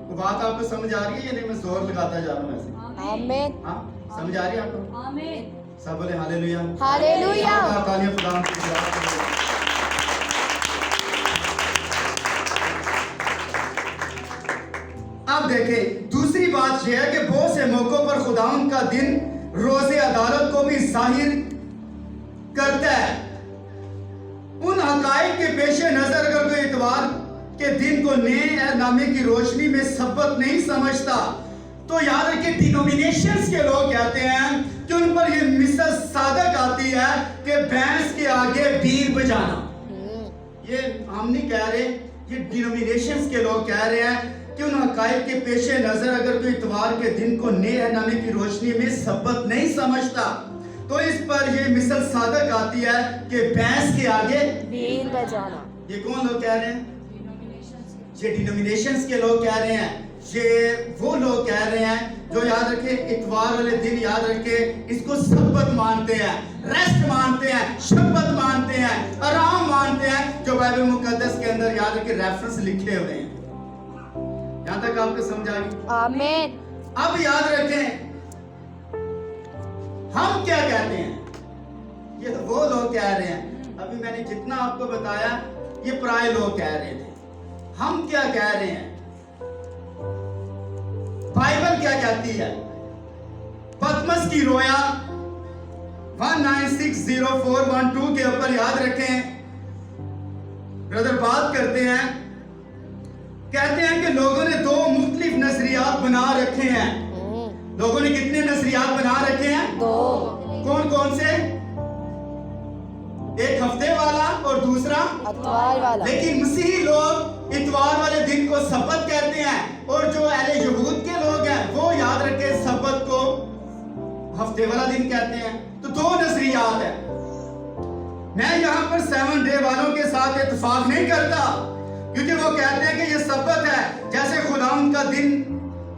तो बात आपको समझ आ रही है या नहीं? मैं जोर लगाता जा रहा हूं ऐसे। आमीन। हाँ, समझ आ रही है आपको? आमीन। सब बोले हालेलुया। हालेलुया। तालियां खुदावंद की तरफ से। अब देखें दूसरी बात यह है कि बहुत से मौकों पर खुदावंद का दिन रोज़े अदालत को भी जाहिर करता है। उन हकाइक के पेश नजर अगर कोई इतवार के दिन को नए नामे की रोशनी में सबत नहीं समझता, तो याद रखिए डिनोमिनेशंस के लोग कहते हैं कि उन पर यह मिसल सादक आती है कि भैंस के आगे बीर बजाना। ये हम नहीं कह रहे, ये डिनोमिनेशंस के लोग कह रहे हैं कि उन हकाइक के पेश नजर अगर कोई इतवार के दिन को नए नामे की रोशनी में सबत नहीं समझता, तो इस पर ये मिसल सादक आती है कि भैंस के आगे बीन बजाना। ये कौन लोग कह रहे हैं? डिनोमिनेशंस के। ये डिनोमिनेशंस के लोग कह रहे हैं। ये वो लोग कह रहे हैं जो याद रखे इतवार वाले दिन याद रखे इसको सबत मानते हैं, रेस्ट मानते हैं, शब्बत मानते हैं, आराम मानते हैं, जो बाइबल मुकद्दस के अंदर याद रखे रेफरेंस लिखे हुए हैं। यहां तक आपको समझ आ गई? आमीन। अब याद रखें हम क्या कहते हैं? ये तो वो लोग कह रहे हैं। अभी मैंने जितना आपको बताया ये पराये लोग कह रहे थे। हम क्या कह रहे हैं? बाइबल क्या कहती है? पतमस की रोया 19604112 के ऊपर याद रखें ब्रदर बात करते हैं, कहते हैं कि लोगों ने दो मुख्तलिफ नजरियात बना रखे हैं। लोगों ने कितने नजरियात बना रखे हैं? दो। कौन कौन से? एक हफ्ते वाला और दूसरा अतवार वाला। लेकिन मसीही लोग इतवार वाले दिन को सबत कहते हैं और जो अहले यहूद के लोग हैं वो याद रखे सबत को हफ्ते वाला दिन कहते हैं। तो दो नजरियात है। मैं यहाँ पर 7 डे वालों के साथ इत्तेफाक नहीं करता, क्योंकि वो कहते हैं कि ये सबत है जैसे खुदावंद का दिन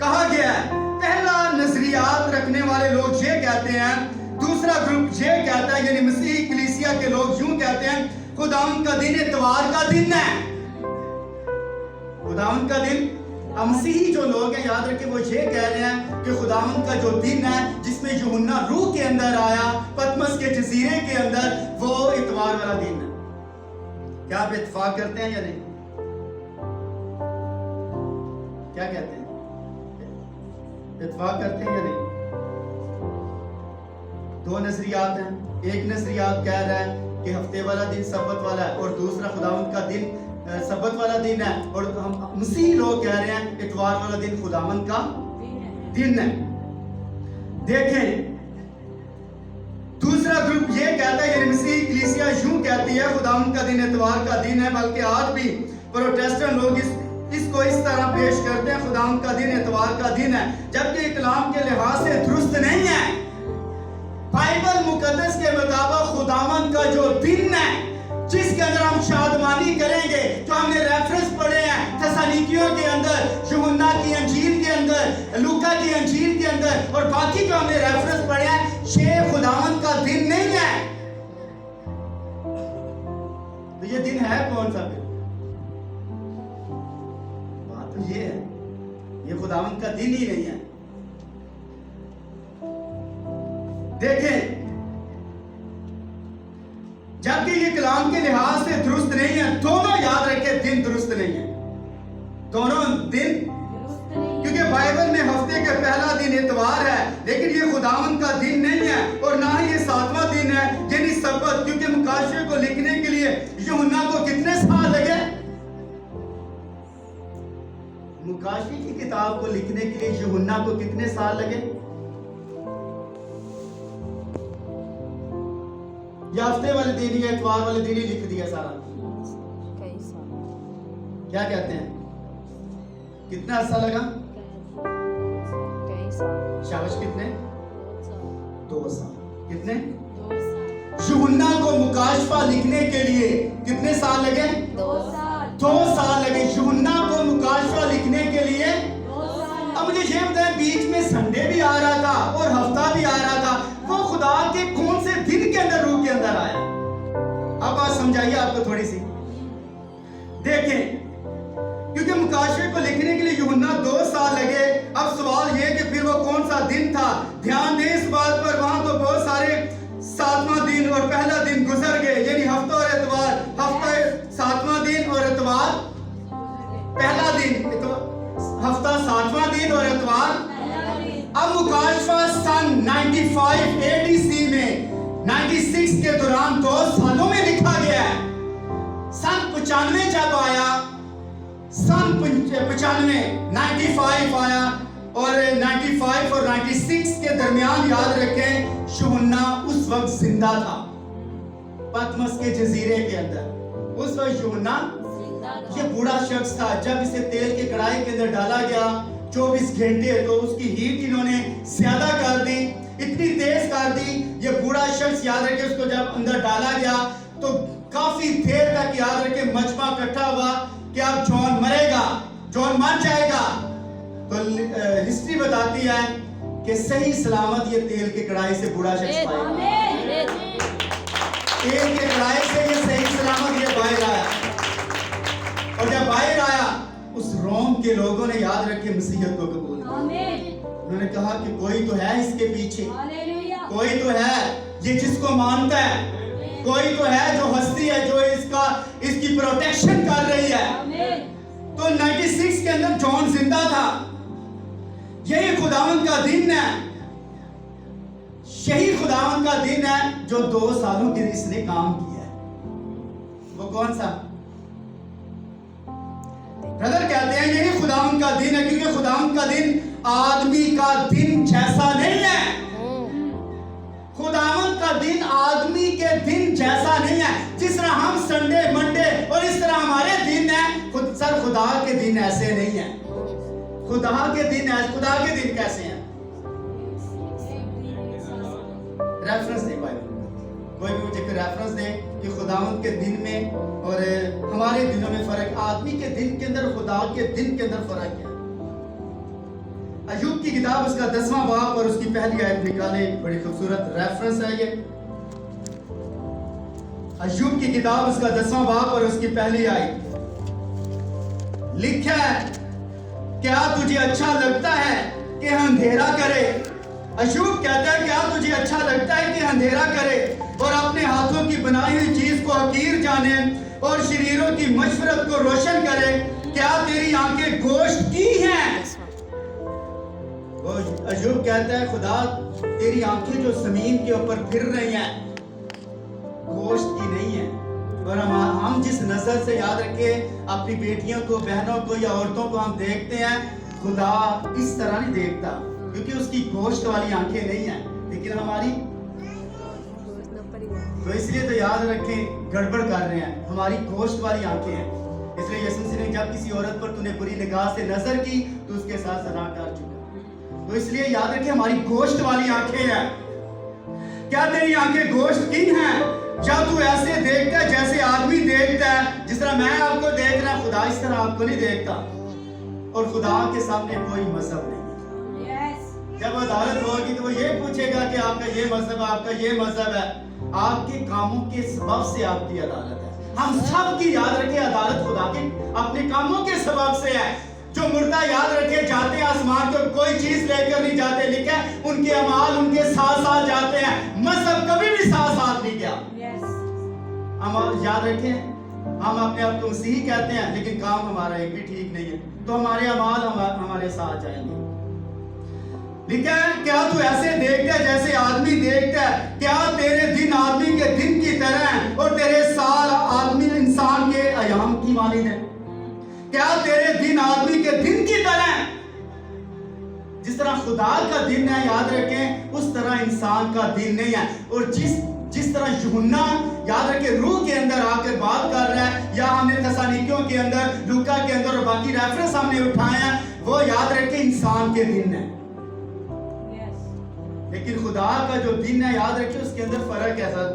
कहा गया है। पहला नजरियात रखने वाले लोग ये कहते हैं, दूसरा ग्रुप ये कहता है यानी मसीही कलीसिया के लोग यूं कहते हैं खुदावंद का दिन इतवार का दिन है। खुदावंद का दिन, मसीही जो लोग हैं याद रखिए वो ये कह रहे हैं कि खुदावंद का जो दिन है जिसमें यूहन्ना रूह के अंदर आया पतमस के जजीरे के अंदर, वो इतवार वाला दिन है। क्या आप इत्तेफाक करते हैं या नहीं? क्या कहते हैं? इत्तेफाक करते हैं या नहीं? दो नजरियात हैं। एक नजरियात कह रहा है कि हफ्ते वाला दिन सबत वाला है और दूसरा खुदावंद का दिन सबत वाला दिन है, और हम मसीही लोग कह रहे हैं इतवार वाला दिन खुदावंद का दिन है। देखें दूसरा ग्रुप ये कहता है यानी मसीही कलीसिया यूं कहती है खुदावंद का दिन इतवार का दिन है, बल्कि आज भी प्रोटेस्टेंट लोग इसको इस तरह पेश करते हैं खुदावंद का दिन इतवार का दिन है, जबकि कलाम के लिहाज से दुरुस्त नहीं है। बाइबल मुकद्दस के मुताबिक खुदावंद का जो दिन है जिसके अंदर हम शादमानी करेंगे, जो हमने रेफरेंस पढ़े हैं थेसलोनिकियों के अंदर, यूहन्ना की अंजील के अंदर, लूका की अंजील के अंदर और बाकी जो हमने रेफरेंस पढ़े हैं, ये खुदावंद का दिन नहीं है। तो ये दिन है कौन सा? ये है, ये खुदावंद का दिन ही नहीं है। देखें, जबकि ये कलाम के लिहाज से दुरुस्त नहीं है, दोनों याद रखें, दिन दुरुस्त नहीं है, दोनों दिन, क्योंकि बाइबल में हफ्ते का पहला दिन इतवार है, लेकिन ये खुदावंद का दिन नहीं है और ना ही ये 7वां दिन है, यानी सब्बत। क्योंकि मुकाशे को लिखने के लिए यूहन्ना को कितने साल लगे? मुकाशे की किताब को लिखने के लिए यूहन्ना को कितने साल लगे? या हफ्ते वाले दिन या इतवार वाले दिन ही लिख दिया सारा? कई साल। क्या कहते हैं? कितना अर्सा लगा? कई साल। शाबाश, कितने? 2 साल। कितने? 2 साल। यूहन्ना को मुकाशफा लिखने के लिए कितने साल लगे? 2 साल। 2 साल लगे यूहन्ना को मुकाशफा लिखने के लिए। 2 साल। अब मुझे ये बताएं, बीच में संडे भी आ रहा था और हफ्ता भी आ रहा था, वो खुदा के कौन से दिन के अंदर, रूह के अंदर आया? अब बात समझाइए आपको थोड़ी सी। देखें, क्योंकि मुकाशे को लिखने के लिए यूहन्ना 2 साल लगे। अब सवाल ये कि फिर वो कौन सा दिन था? ध्यान दें इस बात पर, वहां तो बहुत सारे 7वां दिन और पहला दिन गुजर गए, यानी हफ्ता और इतवार, हफ्ता 7वां दिन और इतवार पहला दिन, हफ्ता 7वां दिन और इतवार। अब मुकाशफा सन 95 ADC में 96 के दौरान 2 सालों में लिखा गया है। सन 95 जब आया, सन 95 आया और 95 और 96 के दरमियान याद रखें, यूहन्ना उस वक्त जिंदा था पतमस के जजीरे के अंदर। उस वक्त यूहन्ना ये बूढ़ा शख्स था। जब इसे तेल के कढ़ाई के अंदर डाला गया 24 घंटे, तो उसकी हीट इन्होंने ज्यादा कर दी, इतनी तेज कर दी। ये बूढ़ा शख्स याद रखे, उसको जब अंदर डाला गया तो काफी देर तक याद रखे मजमा इकट्ठा हुआ कि अब जॉन मरेगा, जॉन मर जाएगा। तो हिस्ट्री बताती है कि सही सलामत ये तेल के कढ़ाई से बूढ़ा शख्स पाएगा। तेल के कढ़ाई से ये सही सलामत ये बाहर आया, और जब बाहर आया उस रोम के लोगों ने याद रखे मसीहत को कबूल किया। उन्होंने कहा कि कोई तो है इसके पीछे, कोई तो है ये जिसको मानता है, कोई तो है जो हस्ती है, जो इसकी प्रोटेक्शन कर रही है। तो 96 के अंदर जॉन जिंदा था। यही खुदावंद का दिन है, यही खुदावंद का दिन है जो 2 सालों के लिए इसने काम किया है। वो कौन सा? ब्रदर कहते हैं यही खुदावंद का दिन है, क्योंकि खुदावंद का दिन आदमी का दिन जैसा नहीं है। खुदावंद का दिन आदमी के दिन जैसा नहीं है। जिस तरह हम संडे, मंडे और इस तरह हमारे दिन है, सर खुदा के दिन ऐसे नहीं है। खुदा के दिन कैसे हैं? रेफरेंस दे बाइबल, कोई भी मुझे रेफरेंस दे कि खुदावंद के दिन में और हमारे दिनों में फर्क, आदमी के दिन के अंदर, खुदा के दिन के अंदर फर्क है। अय्यूब की किताब उसका 10वां बाब और उसकी पहली आयत निकाले, बड़ी खूबसूरत रेफरेंस है ये। अय्यूब की किताब उसका 10वां बाब और उसकी पहली आयत लिखा है, क्या तुझे अच्छा लगता है कि अंधेरा करे? अय्यूब कहता है क्या तुझे अच्छा लगता है कि अंधेरा करे और अपने हाथों की बनाई हुई चीज को हकीर जाने और शरीरों की मशवरत को रोशन करे? क्या तेरी आंखें गोश्त की हैं? अय्यूब कहता है खुदा तेरी आंखें जो जमीन के ऊपर फिर रही हैं गोश्त की नहीं है। और हम जिस नजर से याद रखे अपनी बेटियों को, बहनों को या औरतों को हम देखते हैं, खुदा इस तरह नहीं देखता, क्योंकि उसकी गोश्त वाली आंखें नहीं है, लेकिन हमारी। तो इसलिए तो याद रखें गड़बड़ कर रहे हैं, हमारी गोश्त वाली आंखें हैं। इसलिए यीशु मसीह ने जब किसी औरत पर तूने बुरी निगाह से नजर की तो उसके साथ ज़िना कर चुका। तो इसलिए याद रखें हमारी गोश्त वाली आंखें हैं। क्या तेरी आंखें गोश्त की हैं? जब तू ऐसे देखता है जैसे आदमी देखता है, जिस तरह मैं आपको देख रहा, खुदा इस तरह आपको नहीं देखता। और खुदा के सामने कोई मजहब नहीं है। जब अदालत होगी तो वो ये पूछेगा कि आपका ये मजहब है, आपका ये मजहब है। आपके कामों के सबब से आपकी अदालत है। हम सब की याद रखें अदालत खुदा के अपने कामों के सबब से है। जो मुर्दा याद रखे जाते हैं आसमान को, कोई चीज लेकर नहीं जाते, लिखा है उनके अमाल उनके साथ साथ जाते हैं, मजहब कभी भी साथ साथ नहीं गया। हम याद रखें, हम अपने आप को मसीही कहते हैं लेकिन काम हमारा एक भी ठीक नहीं है, तो हमारे अमाल हमारे साथ जाएंगे। लिखा है क्या तू ऐसे देखता है जैसे आदमी देखता है, क्या तेरे दिन आदमी के दिन की तरह हैं और तेरे साल आदमी इंसान के अयाम की मानिंद है। क्या तेरे दिन आदमी के दिन की तरह हैं? जिस तरह खुदा का दिन है याद रखें, उस तरह इंसान का दिन नहीं है। और जिस तरह यूहन्ना याद रखें रूह के अंदर आकर बात कर रहा है, या हमने थेसलोनिकियों के अंदर, लूका के अंदर और बाकी रेफरेंस हमने उठाए हैं, वो याद रखें इंसान के दिन है। लेकिन खुदा का जो दिन है याद रखिए उसके अंदर फर्क है सर।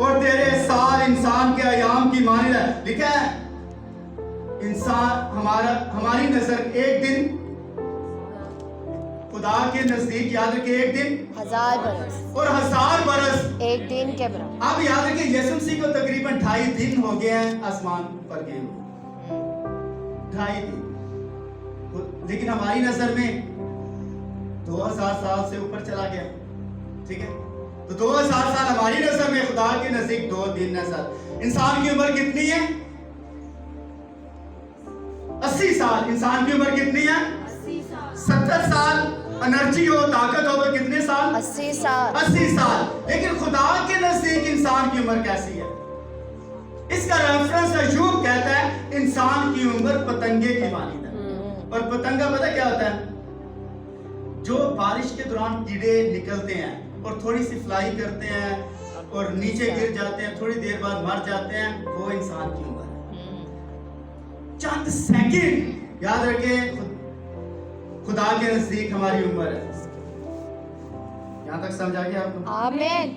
और तेरे साल इंसान के अयाम की मानिंद है। लिखा है इंसान हमारी नजर एक दिन खुदा के नजदीक याद रखिए एक दिन 1000 बरस और 1000 बरस एक दिन के बराबर। अब याद रखिए यीशु मसीह को तकरीबन 2.5 दिन हो गए हैं आसमान पर गए हुए, 2.5 दिन, लेकिन हमारी नजर में 2000 साल से ऊपर चला गया। ठीक है, तो 2000 साल हमारी नजर में खुदा के नजदीक 2 दिन है सर। इंसान की उम्र कितनी है? 80 साल। इंसान की उम्र कितनी है? 70 साल। एनर्जी हो, ताकत हो तो कितने साल? 80 साल। 80 साल। लेकिन खुदा के नजदीक इंसान की उम्र कैसी है? इसका रेफरेंस अय्यूब कहता है इंसान की उम्र पतंगे की मानिंद है। और पतंगा पता क्या होता है? जो बारिश के दौरान कीड़े निकलते हैं और थोड़ी सी फ्लाई करते हैं और नीचे गिर जाते हैं, थोड़ी देर बाद मर जाते हैं, वो इंसान की उम्र है। चंद सेकंड याद रखें, खुदा के नजदीक हमारी उम्र है। यहां तक समझ आ गया आपको? आमीन।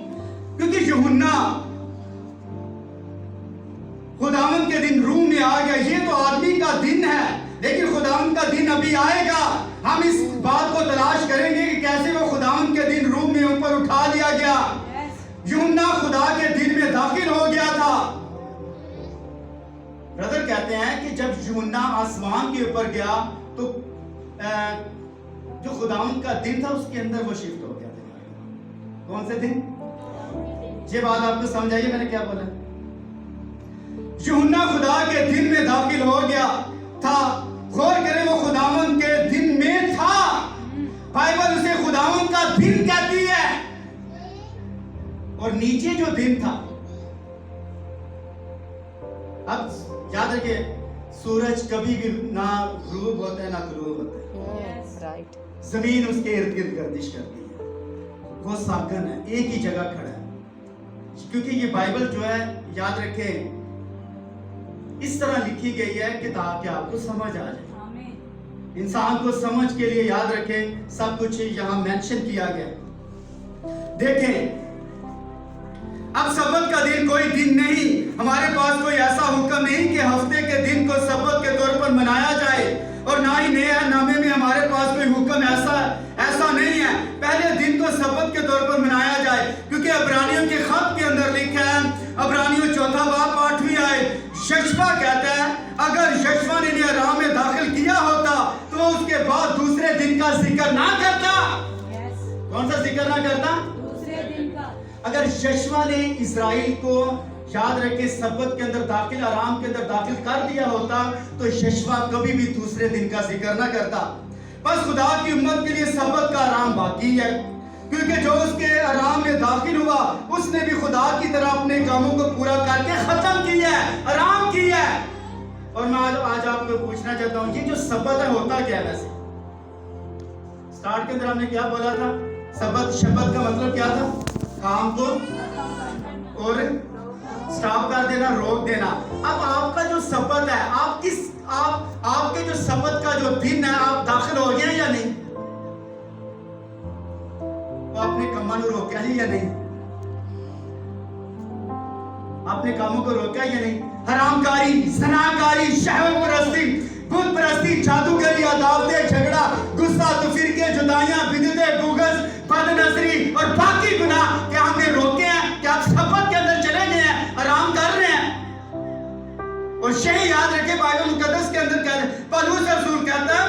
क्योंकि यूहन्ना खुदावंद के दिन रूह में आ गया, ये तो आदमी का दिन है, लेकिन खुदावंद का दिन अभी आएगा। हम इस बात को तलाश करेंगे कि कैसे वो खुदावंद के दिन रूह में ऊपर उठा लिया गया। यूहन्ना खुदा के दिन में दाखिल हो गया था। ब्रदर कहते हैं कि जब यूहन्ना आसमान के ऊपर गया तो जो खुदावंद का दिन था उसके अंदर वो शिफ्ट हो गया था। कौन से दिन? ये बात आपको समझ आई मैंने क्या बोला? यूहन्ना खुदा के दिन में दाखिल हो गया था। गौर करें, वो खुदावंद के दिन में था। बाइबल उसे खुदावंद का दिन कहती है। और नीचे जो दिन था, अब याद रखिए सूरज कभी भी ना ग़ुरूब होता है ना ग़ुरूब होता है। राइट। जमीन उसके इर्द गिर्द गर्दिश करती है, वो साकन है, एक ही जगह खड़ा है। क्योंकि ये बाइबल जो है याद रखें इस तरह लिखी गई है कि ताकि आपको समझ आ जाए। इंसान को समझ के लिए याद रखें सब कुछ यहां मेंशन किया गया। देखें, अब सब्बत का दिन कोई दिन नहीं, हमारे पास कोई ऐसा हुक्म नहीं कि हफ्ते के दिन को सब्बत के तौर पर मनाया जाए, और ना ही नए नामे में हमारे पास कोई हुक्म ऐसा नहीं है पहले दिन को सब्बत के तौर पर मनाया जाए। क्योंकि अब्रानियों के खत के अंदर लिखा है, अब्रानियों 4 बाब 8वीं आयत, यशवा कहता है अगर यशवा ने आराम में दाखिल किया होता तो उसके बाद दूसरे दिन का जिक्र ना करता। कौन सा जिक्र ना करता? दूसरे दिन का। अगर यशवा ने इजराइल को याद रखे सब्बत के अंदर दाखिल, आराम के अंदर दाखिल कर दिया होता तो यशवा कभी भी दूसरे दिन का जिक्र ना करता। बस खुदा की उम्मत के लिए सब्बत का आराम बाकी है, क्योंकि जो उसके आराम में दाखिल हुआ उसने भी खुदा की तरह अपने कामों को पूरा करके खत्म किया है, आराम किया है। और मैं आज आपको पूछना चाहता हूं, ये जो सब्बत है होता क्या है? वैसे स्टार्ट के अंदर हमने क्या बोला था? सब्बत शब्द का मतलब क्या था? काम को और स्टॉप कर देना, रोक देना। अब आपका जो सब्बत है, आपके जो सब्बत का जो दिन है, आप दाखिल हो गए या नहीं? वो अपने कामों को रोका है या नहीं? अपने कामों को रोका या नहीं? हरामकारी, ज़नाकारी, शहवत परस्ती, बुत परस्ती, जादूगरी, अदावतें, झगड़ा, गुस्सा, तफरीके, जुदाइयां, बिदअतें, बुग़्ज़, बदनज़री और बाकी गुनाह क्या हमने रोके हैं? क्या आप सब्बत के अंदर चले गए हैं, आराम कर रहे हैं? और यही याद रखें बाइबल मुकद्दस के अंदर कहते हैं, पौलुस रसूल कहता है,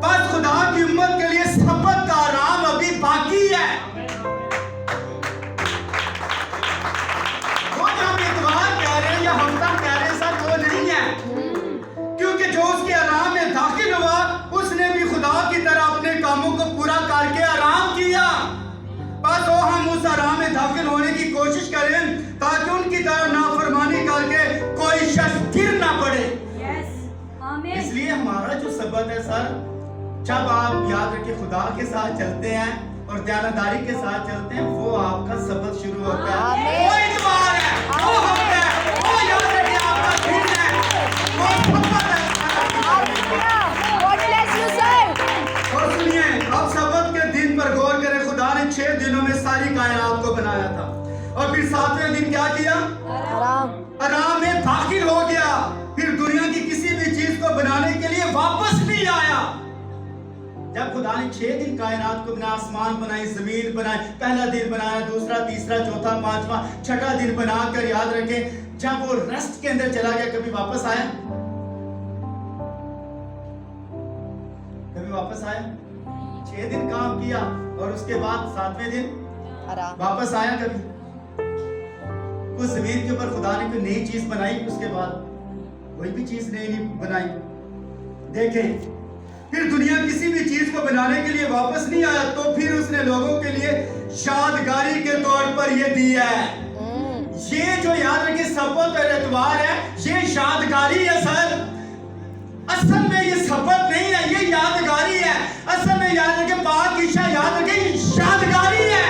बस खुदा की उम्मत के लिए सब्बत का आराम अभी बाकी है। वो जो हम इतवार कह रहे हैं या हफ्ता कह रहे हैं सर, वो नहीं है, क्योंकि जो उसके आराम में दाखिल हुआ उसने भी खुदा की तरह अपने कामों को पूरा करके आराम किया। बस वो हम उस आराम में दाखिल होने की कोशिश करें ताकि उनकी तरह नाफरमानी करके कोई शख्स गिर ना पड़े। इसलिए हमारा जो सबत है सर, जब आप याद रखिए खुदा के साथ चलते हैं और दयानतदारी के साथ चलते हैं, वो आपका सबत शुरू होता है। वो इतवार है, वो हफ्ता है, वो याद रखिए आपका दिन है, वो सबत है। God bless you, sir. और सुनिए, अब सबत के दिन पर गौर करें। खुदा ने 6 दिनों में सारी कायनात को बनाया था और फिर 7वें दिन क्या किया? आराम में दाखिल हो गया। फिर दुनिया की किसी भी चीज को बनाने के लिए वापस नहीं आया। जब खुदा ने 6 दिन कायनात को बनाया, आसमान बनाए, जमीन बनाए, पहला दिन बनाया, दूसरा, तीसरा, चौथा, पांचवा, छठा दिन बनाकर याद रखें, जब वो रेस्ट के अंदर चला गया, कभी वापस आया? कभी वापस आया? 6 दिन काम किया और उसके बाद 7वें दिन वापस आया कभी? उस जमीन के ऊपर खुदा ने कोई नई चीज बनाई? उसके बाद कोई भी चीज नई नहीं बनाई। देखें, फिर दुनिया किसी भी चीज को बनाने के लिए वापस नहीं आया, तो फिर उसने लोगों के लिए यादगारी के तौर पर ये दिया है। ये जो याद रखिए सबत और एतवार है, ये यादगारी है सर। असल में ये सबत नहीं है, ये यादगारी है। असल में याद रखिए पाक ईशा याद रखिए यादगारी है।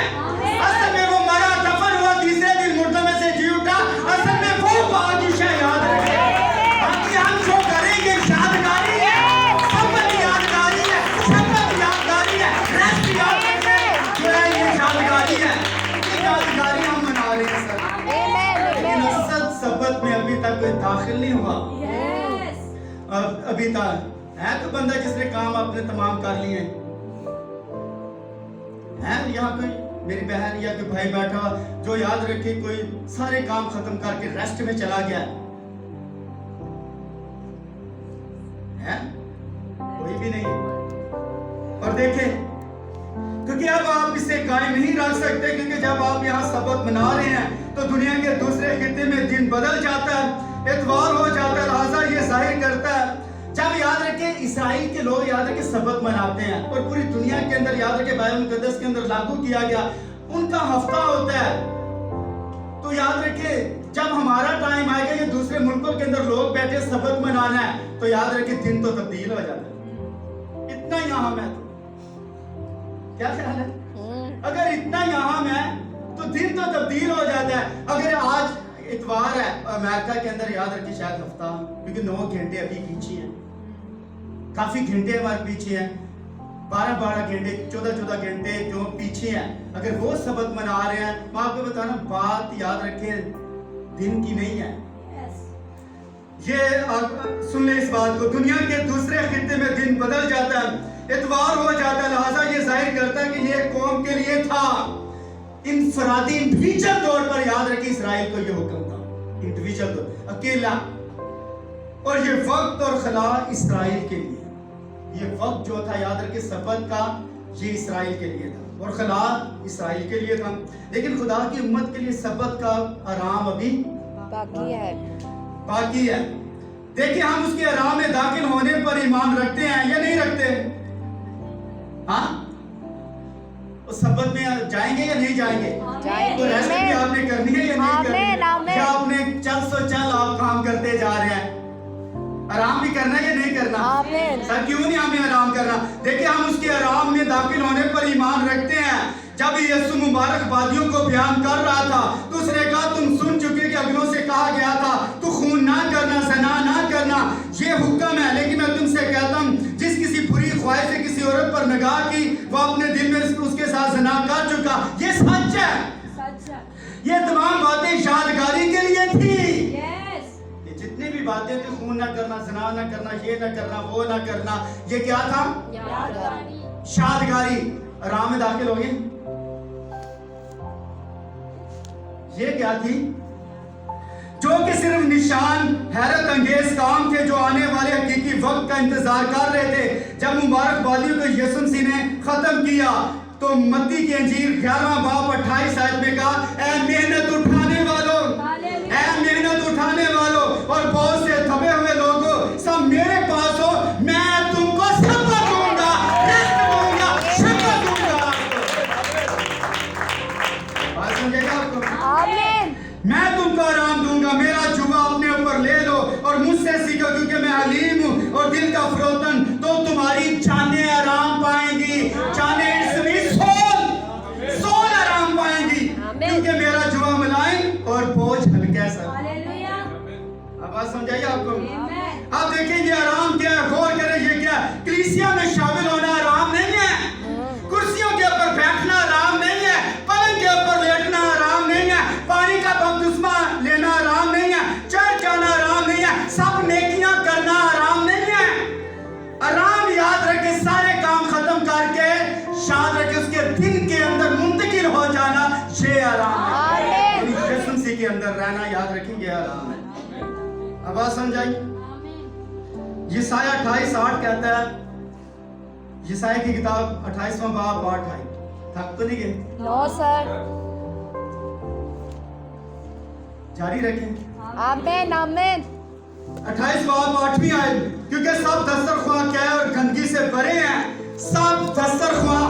असल में वो मरा, दफन हुआ, तीसरे दिन मुर्दों में से जी उठा। असल में वो पाक ईशा याद रखिए। बाकी हम जो करेंगे यादगारी है, सबत यादगारी है, सबत यादगारी है, रेस्ट याद रखें, जो है ये यादगारी है। ये यादगारी हम मना रहे हैं सर। लेकिन असल सबत में अभी तक कोई दाखिल नहीं हुआ। अभी तक है तो बंदा जिसने काम अपने तमाम कर लिए है। यहाँ कोई मेरी बहन या कोई भाई बैठा जो याद रखे कोई सारे काम खत्म करके रेस्ट में चला गया है? कोई भी नहीं। और देखें, क्योंकि अब आप इसे कायम नहीं रख सकते, क्योंकि जब आप यहाँ सबत मना रहे हैं तो दुनिया के दूसरे खित्ते में दिन बदल जाता है, एतवार हो जाता है। लिहाजा ये जाहिर करता है, जब याद रखें इस्राएल के लोग याद रखें सबत मनाते हैं और पूरी दुनिया के अंदर याद रखें बाइबल मुकद्दस के अंदर लागू किया गया, उनका हफ्ता होता है। तो याद रखें जब हमारा टाइम आएगा, ये दूसरे मुल्कों के अंदर लोग बैठे सबत मनाना है, तो याद रखें दिन तो तब्दील हो जाता है। इतना यहाँ में तो क्या ख्याल है? अगर इतना यहाँ में तो दिन तो तब्दील हो जाता है। अगर आज इतवार है अमेरिका के अंदर याद रखिए शायद हफ्ता, क्योंकि 9 घंटे अभी पीछे हैं, काफी घंटे हमारे पीछे हैं, 12-12 घंटे, 14-14 घंटे जो पीछे हैं। अगर वो सबत मना रहे हैं, मैं आपको बताना बात याद रखें दिन की नहीं है। ये सुन ले इस बात को, दुनिया के दूसरे खित्ते में दिन बदल जाता है, इतवार हो जाता है। लिहाजा ये जाहिर करता है कि ये कौम के लिए था इंफरादी इंडिविजुअल तौर पर याद रखिए इस्राएल को ये हुक्म था, इंडिविजुअल तौर अकेला। और ये वक्त और खला इस्राएल के लिए, ये वक्त जो था याद रखिए सबत का, ये इस्राएल के लिए था और खला इस्राएल के लिए था। लेकिन खुदा की उम्मत के लिए सबत का आराम अभी बाकी है। देखिए, हम उसके आराम में दाखिल होने पर ईमान रखते हैं या नहीं रखते? हाँ, तो सबत में जाएंगे या नहीं जाएंगे? तो रेस्ट भी आपने करनी है या नहीं करनी? या आपने चल आप काम करते जा रहे हैं? आराम भी करना है या नहीं करना? सर क्यों नहीं हमें आराम करना? देखिए, हम उसके आराम में दाखिल होने पर ईमान रखते हैं। जब यीशु मुबारक वादियों को बयान कर रहा था तो उसने कहा, तुम सुन चुके कि अगलों से कहा गया था तू खून ना करना, ज़ना ना करना, ये हुक्म है। लेकिन मैं तुमसे कहता हूँ, जिस किसी बुरी ख्वाहिश से किसी औरत पर निगाह की, वो अपने दिल में उसके साथ ज़ना कर चुका। ये सच है। ये तमाम बातें यादगारी के लिए थी। ये जितनी भी बातें थी, खून ना करना, ज़ना ना करना, ये ना करना, वो ना करना, ये क्या था? यादगारी। आराम में दाखिल हो गए। ये क्या थी? जो जो कि सिर्फ निशान हैरत अंगेज काम थे जो आने वाले हकीकी वक्त का इंतजार कर रहे थे। जब मुबारकबादियों को यीशु मसीह ने खत्म किया तो मत्ती की अंजीर 11वां बाब 28 आयत में कहा, ऐ मेहनत उठाने वालों, ऐ मेहनत उठाने वालों और बहुत से थके हुए लोगों, सब मेरे पास हो, मैं तुमको सब दूंगा, रेस्ट दूंगा, शिफा दूंगा। बात समझेगा आपको? Amen. मैं तुमको आराम दूंगा, मेरा जुबा अपने ऊपर ले लो और मुझसे सीखो क्योंकि मैं हलीम हूँ और दिल का फरोतन, तो तुम्हारी जानें आराम पाएंगी। जानें सोल आराम पाएंगी क्योंकि मेरा जुबा मुलायम और बोझ हल्का सा। हालेलुया। अब बात समझाइए आपको? आमीन। आप देखिए ये आराम क्या है, गौर करें ये क्या है। कलीसिया में शामिल होना आराम नहीं है, कुर्सियों के ऊपर बैठना आराम नहीं है, पलंग के ऊपर लेटना आराम नहीं है, पानी का बपतिस्मा लेना आराम नहीं है, चर्च जाना आराम नहीं है, सब नेकियां करना आराम नहीं है। आराम याद रखे, सारे काम खत्म करके शाद रखे उसके दिन के अंदर मुंतकिल हो जाना, ये आराम है। यीशु मसीह के अंदर रहना याद रखेंगे आराम है। अब बात समझाइए। यशायाह 28:8 कहता है, यशायाह की किताब 28वां बाब 8 है। थक तो नहीं गए? No, sir. जारी रखें। Amen. Amen. 28 बाब 8वीं आयत, क्योंकि सब दस्तरख्वां क्या और गंदगी से भरे हैं, सब दस्तरख्वां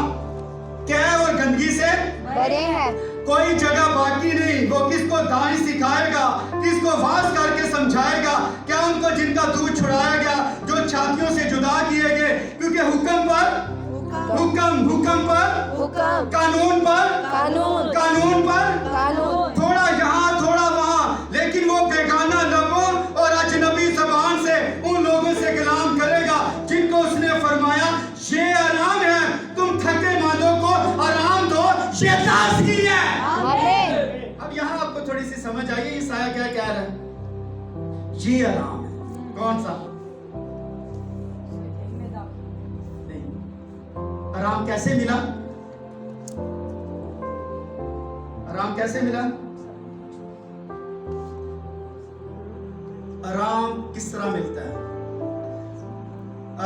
क्या और गंदगी से बड़े हैं। कोई जगह बाकी नहीं। वो किसको दानी सिखाएगा, किसको वाज करके समझाएगा? क्या उनको जिनका दूध छुड़ाया गया, जो छातियों से जुदा किए गए, क्योंकि हुक्म पर हुक्म पर हुक्म, कानून पर कानून, कानून पर कानून, थोड़ा यहाँ थोड़ा वहाँ, लेकिन वो बेगाना लोगों और अजनबी ज़बान से उन लोगों से कलाम करेगा जिनको उसने फरमाया ये आराम है, तुम थके मांदों को आराम दो, ये ताज़गी है। Amen. अब यहाँ आपको थोड़ी सी समझ आई है ईसाया क्या कह रहा है। ये आराम है। कौन सा? नहीं। आराम कैसे मिला? आराम कैसे मिला? आराम किस तरह मिलता है?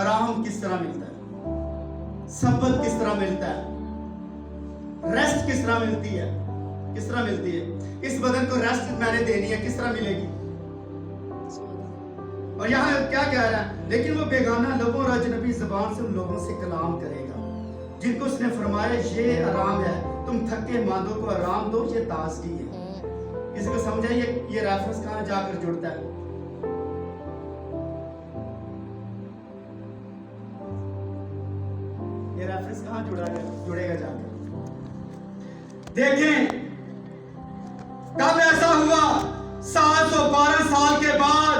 आराम किस तरह मिलता है? सबत किस तरह मिलता है? रेस्ट किस तरह मिलती है? किस तरह मिलती है? इस बदन को रेस्ट मैंने देनी है, किस तरह मिलेगी? और यहाँ क्या कह रहा है? लेकिन वो बेगाना लोगों और अजनबी ज़बान से उन लोगों से कलाम करेगा जिनको उसने फरमाया ये आराम है, तुम थके मांदों को आराम दो, ये ताज़गी है। किसी को समझा ये रेफरेंस कहाँ जाकर जुड़ता है? ये रेफरेंस कहाँ जुड़ेगा जाकर? देखें, कब ऐसा हुआ? 712 साल के बाद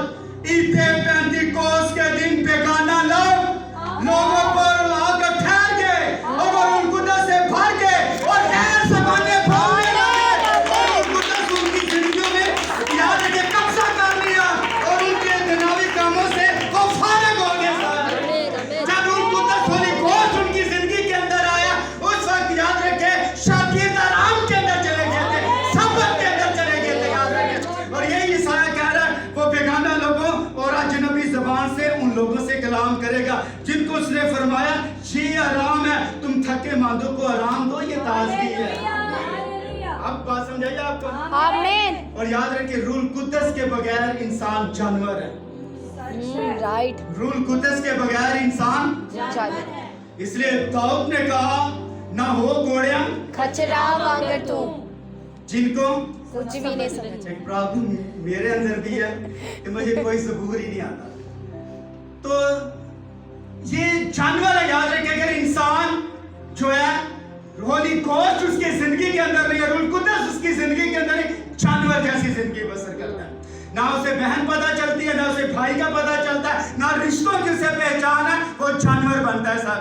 ईद पेंतिकोस्त के दिन बेगाना लोगों पर आकर ठहर गए और वो रूह कुद्दस से भर गए और गैर ज़बानें बोलने लगे और रूह कुद्दस उनकी जिंदगियों में याद रखे कब्जा कर लिया और उनके दुनियावी कामों से वो फारिग हो गए। जब रूह कुद्दस होली घोष उनकी जिंदगी के अंदर आया, उस वक्त याद रखे शागिर्द आराम के अंदर चले गए थे, सबत के अंदर चले गए थे, याद रखे। और यही ईसाया कह रहा है, वो बेगाना लोगों और अजनबी ज़बान से उन लोगों से कलाम करेगा जिनको उसने फरमाया ये आराम है, तुम थके मांदों को आराम दो, ये ताज़गी है। अब बात समझाइए आपको? Amen. और याद रखिए रूह कुद्दस के बगैर इंसान जानवर है। Right. रूह कुद्दस के बगैर इंसान, चल इसलिए दाऊद ने कहा ना हो घोड़ियां खचरा वांगर तू जिनको कुछ भी नहीं समझ। एक प्रॉब्लम मेरे अंदर भी है कि मुझे कोई सबूर ही नहीं आता। तो ये जानवर है, याद रखिए। अगर इंसान जो है होली घोष उसकी जिंदगी के अंदर नहीं है, रूह कुद्दस उसकी जिंदगी के अंदर जानवर जैसी जिंदगी बसर करता है। ना उसे बहन पता चलती है, ना उसे भाई का पता चलता है, ना रिश्तों की उसे पहचान है, वो जानवर बनता है सर।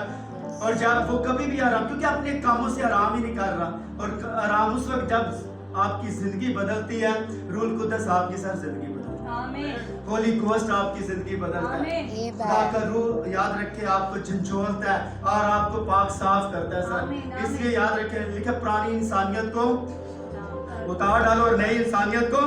और जब वो कभी भी आराम, क्योंकि अपने कामों से आराम ही नहीं कर रहा। और आराम उस वक्त जब आपकी जिंदगी बदलती है, रूह कुद्दस आपकी सर जिंदगी बदलती है, होली घोस्ट आपकी जिंदगी बदलता है, खुदा का रूह याद रखे आपको झंझोलता है और आपको पाक साफ करता है सर। इसलिए याद रखे, लिखा पुरानी इंसानियत को उतार डालो और नई इंसानियत को।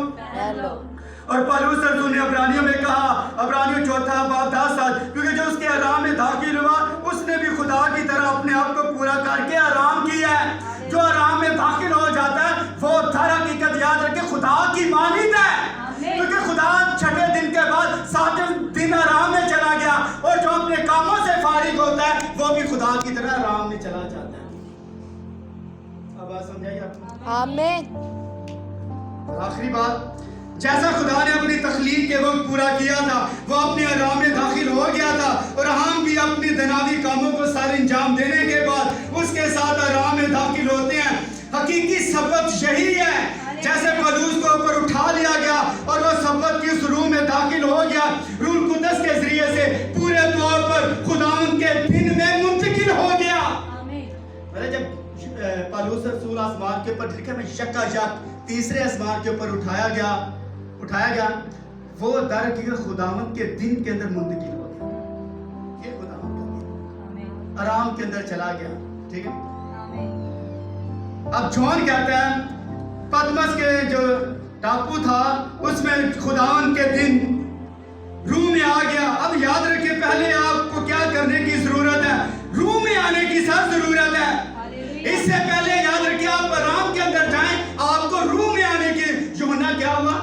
और पौलुस रसूल ने अब्रानियों में कहा, अब्रानियों 4 बाब 10, क्योंकि जो उसके आराम में दाखिल हुआ उसने भी खुदा की तरह अपने आप को पूरा करके आराम किया है। जो आराम में दाखिल हो जाता है वो दर हकीकत याद रखे खुदा की मानिंद है, क्योंकि खुदा 6ठे दिन के बाद 7वें दिन आराम में चला गया, और जो अपने कामों से फारिग होता है वो भी खुदा की तरह आराम में चला जाता है। अब बात समझाइए आपको? आमीन। आखिरी बात, जैसा खुदा ने अपनी तख्लीक के वक्त पूरा किया था वो अपने आराम में दाखिल हो गया था, और हम भी अपने दुनियावी कामों को सारे अंजाम देने के बाद उसके साथ आराम में दाखिल होते हैं। हकीकी सबक यही है, जैसे पौलुस को ऊपर उठा लिया गया और वो सबक की उस रूह में दाखिल हो गया, रूह कुदस के जरिए से पूरे तौर पर खुदावंद के दिन में मुंतकिल हो गया। मतलब जब पौलुस रसूल आसमान के ऊपर लिखा में यकायक तीसरे आसमान के ऊपर उठाया गया, वो दर की खुदावंद के दिन के अंदर मुंतकिल हो गया। ये खुदावंद का दिन आराम के अंदर चला गया। ठीक है, अब जॉन कहता है पतमस के जो टापू था उसमें खुदावंद के दिन रूह में आ गया। अब याद रखिए, पहले आपको क्या करने की जरूरत है? रूह में आने की सब जरूरत है। इससे पहले याद रखिए आप आराम के अंदर जाएं, आपको रूह में आने की। यूहन्ना क्या हुआ?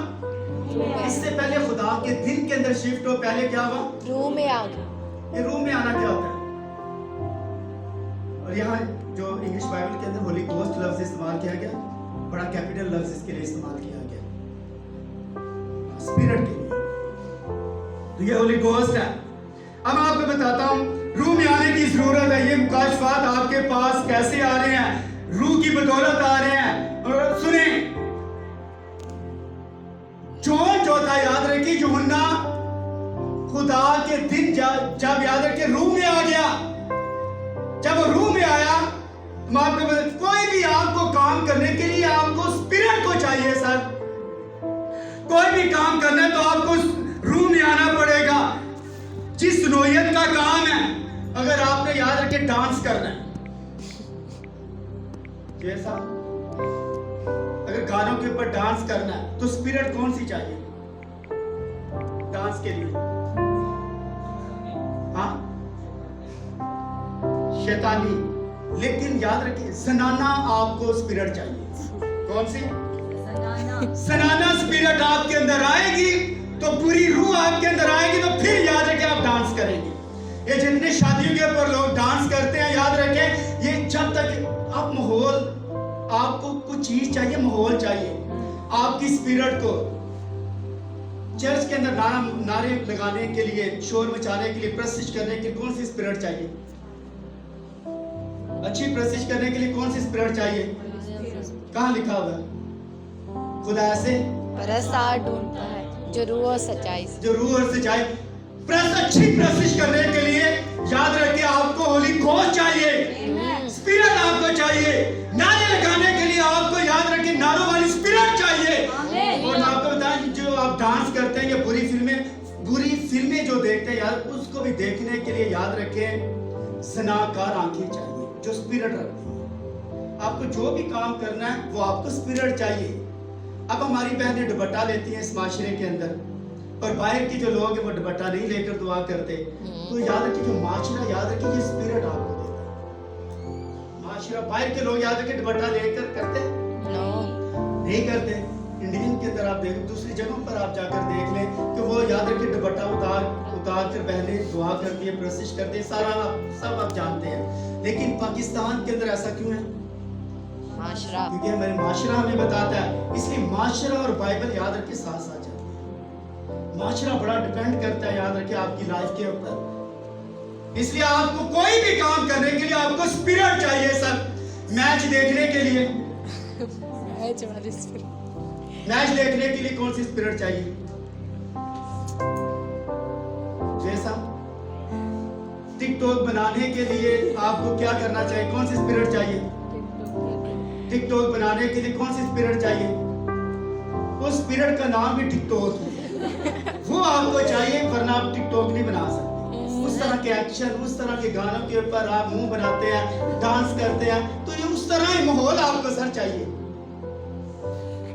इससे पहले खुदा के दिन के अंदर शिफ्ट हो, पहले क्या हुआ? रूह में आ गया। ये रूह में आना क्या होता है? और यहाँ जो इंग्लिश बाइबल के अंदर होली गोस्ट लफ्ज इस्तेमाल किया गया, बड़ा कैपिटल लफ्ज इसके लिए इस्तेमाल किया गया, स्पिरिट के लिए। तो ये होली गोस्ट है। अब मैं आपको बताता हूँ रूह में आने की जरूरत है। ये मुकाशफात आपके पास कैसे आ रहे हैं? रूह की बदौलत आ रहे हैं। और सुने, जॉन जो था याद रखिए, यूहन्ना खुदा के दिन जब याद रखिए रूह में आ गया, जब वो रूह में आया, कोई भी आपको काम करने के लिए आपको स्पिरिट को चाहिए सर। कोई भी काम करना है तो आपको रूह में आना पड़ेगा। जिस नोयत का काम है, अगर आपने याद रखे डांस करना है, जैसा अगर गानों के ऊपर डांस करना है तो स्पिरिट कौन सी चाहिए डांस के लिए? हाँ, शैतानी। लेकिन याद रखिए जनाना आपको स्पिरिट चाहिए। कौन सी? जनाना स्पिरिट आपके अंदर आएगी तो पूरी रूह आपके अंदर आएगी, तो फिर याद रखें आप डांस करेंगे। ये जितने शादियों के ऊपर लोग डांस करते हैं, याद रखें ये जब तक आप माहौल, आपको कुछ चीज चाहिए, माहौल चाहिए आपकी स्पिरिट को। चर्च के अंदर नारे लगाने के लिए, शोर मचाने के लिए, प्रशिश करने के लिए कौन सी स्पिरिट चाहिए? अच्छी प्रशिश करने के लिए कौन सी स्पिरिट चाहिए? कहाँ लिखा हुआ है? खुदा से परस्तार ढूंढता है जो रूह और सच्चाई से। जो रूह और सच्चाई। अच्छी प्रशिश करने के लिए याद रखिए आपको होली गोस्ट चाहिए, स्पिरिट आपको चाहिए। नारे लगाने के लिए आपको याद रखिए नारों वाली स्पिरिट चाहिए। और मैं आपको बताएं, जो आप डांस करते हैं या बुरी फिल्में जो देखते हैं यार, उसको भी देखने के लिए याद रखें सनाकार आंखें चाहिए जो स्पिरिट रखती है। आपको जो भी काम करना है वो आपको स्पिरिट चाहिए। अब हमारी बहनें दुपट्टा लेती हैं इस माशरे के अंदर, और बाहर की जो लोग हैं वो दुपट्टा नहीं लेकर दुआ करते। तो याद रखिए जो माशरा, याद रखिए ये स्पिरिट आपको देता है। माशरा बाहर के लोग याद रखिए दुपट्टा लेकर करते नहीं करते। इंडियन के अंदर आप देख, दूसरी जगहों पर आप जाकर देख लें कि वो याद रखिए दुपट्टा उतार कर बहनें दुआ करती है, प्रशिश करते हैं, सारा सब आप जानते हैं। लेकिन पाकिस्तान के अंदर ऐसा क्यों है? माशरा, क्योंकि हमारे माशरा हमें बताता है, इसलिए माशरा और बाइबल याद रखिए साथ साथ चलते हैं। माशरा बड़ा डिपेंड करता है याद रखिए आपकी लाइफ के ऊपर। इसलिए आपको कोई भी काम करने के लिए आपको स्पिरिट चाहिए सर। मैच देखने के लिए मैच देखने के लिए कौन सी स्पिरिट चाहिए? जैसा टिकटॉक बनाने के लिए आपको क्या करना चाहिए? कौन सी स्पिरिट चाहिए? टिकटॉक बनाने के लिए कौन सी स्पिरिट चाहिए? उस स्पिरिट का नाम ही टिकटॉक है। वो आपको चाहिए, वरना आप टिकटॉक नहीं बना सकते। उस तरह के एक्शन, उस तरह के गानों के ऊपर आप मुंह बनाते हैं, डांस करते हैं, तो ये उस तरह ही माहौल आपको सर चाहिए।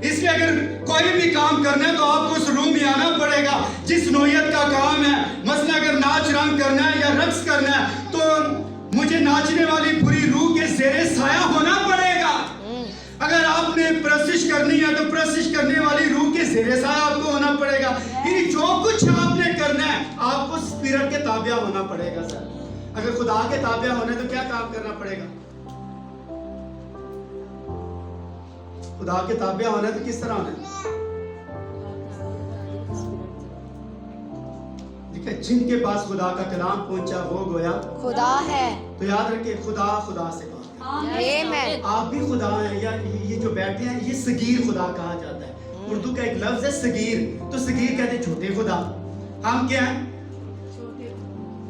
इस इसलिए अगर कोई भी काम करना है तो आपको उस रूम में आना पड़ेगा जिस नौयत का काम है। मसला अगर नाच रंग करना है या रक्स करना है तो मुझे नाचने वाली पूरी रूह के ज़ेरे साया होना पड़ेगा। अगर आपने प्रशिश करनी है तो प्रशिश करने वाली रूह के ज़ेरे साया आपको होना पड़ेगा। ये जो कुछ आपने करना है आपको स्पिरिट के ताबिया होना पड़ेगा। सर अगर खुदा के ताबिया होने तो क्या काम करना पड़ेगा? खुदा के ताबिया होना तो किस तरह होना है? देखिए, जिनके पास खुदा का कलाम पहुंचा वो गोया खुदा है। तो याद रखिए, खुदा खुदा से बात करे। आमीन। आप भी खुदा हैं, या ये जो बैठे हैं ये सगीर खुदा कहा जाता है। उर्दू का एक लफ्ज है सगीर, तो सगीर कहते हैं छोटे खुदा। हम क्या हैं?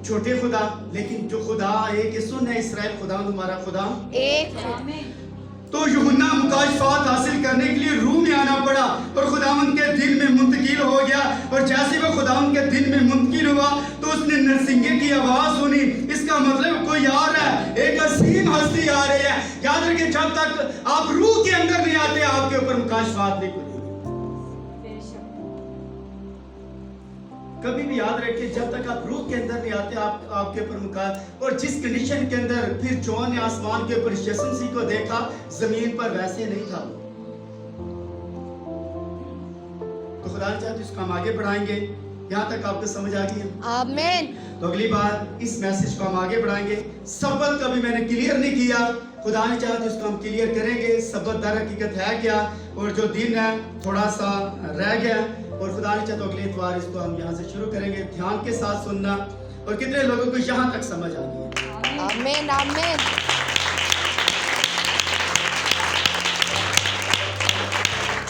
छोटे खुदा। लेकिन जो खुदा एक सुन है, इसराइल खुदा हमारा खुदा एक है। तो यूहन्ना मुकाशफात हासिल करने के लिए रूह में आना पड़ा और खुदावंद के दिल में मुंतकिल हो गया। और जैसे वो खुदावंद के दिल में मुंतकिल हुआ तो उसने नरसिंगे की आवाज सुनी। इसका मतलब कोई आ रहा है, एक असीम हस्ती आ रही है। याद रखिए, जब तक आप रूह के अंदर नहीं आते आपके ऊपर मुकाशफात नहीं खुलेगी। कभी भी याद रखिए, जब तक आप रूह के अंदर नहीं आते आपके ऊपर मुकाश। और जिस कंडीशन के अंदर फिर जॉन ने आसमान के ऊपर यीशु मसीह को देखा, जमीन पर वैसे नहीं था। तो खुदा ने चाहे तो इसको हम आगे बढ़ाएंगे। यहाँ तक आपको समझ आ गई है? आमीन। तो अगली बार इस मैसेज को हम आगे बढ़ाएंगे। सबत का भी मैंने क्लियर नहीं किया, खुदा ने चाहा तो इसको हम क्लियर करेंगे। सबत दर हकीकत है क्या, और जो दिन है थोड़ा सा रह गया, और खुदा ने चाहा तो अगले इतवार इसको हम यहाँ से शुरू करेंगे। ध्यान के साथ सुनना। और कितने लोगों को यहाँ तक समझ आ गई है? आमीन। आमीन।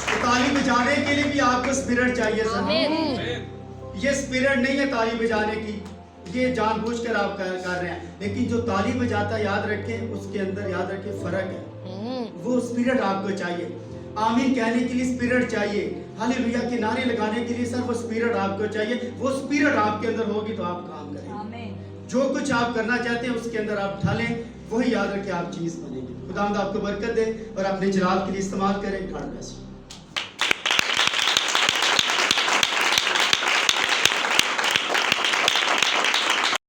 तो ताली बजाने के लिए भी आपको स्पिरिट चाहिए। ये स्पिरिट नहीं है ताली बजाने की, ये जानबूझकर आप कर रहे हैं। लेकिन जो ताली बजाता है, याद रखें उसके अंदर याद रखें फर्क है। वो स्पिरिट आपको चाहिए। आमीन कहने के लिए स्पिरिट चाहिए। हालेलुया के नारे लगाने के लिए सर वो स्पिरिट आपको चाहिए। वो स्पिरिट आपके अंदर होगी तो आप काम करेंगे। जो कुछ आप करना चाहते हैं उसके अंदर आप ढालें, वही याद रखें आप चीज बनेंगे। खुदावंद आपको बरकत दे और अपने जलाल के लिए इस्तेमाल करें। God bless.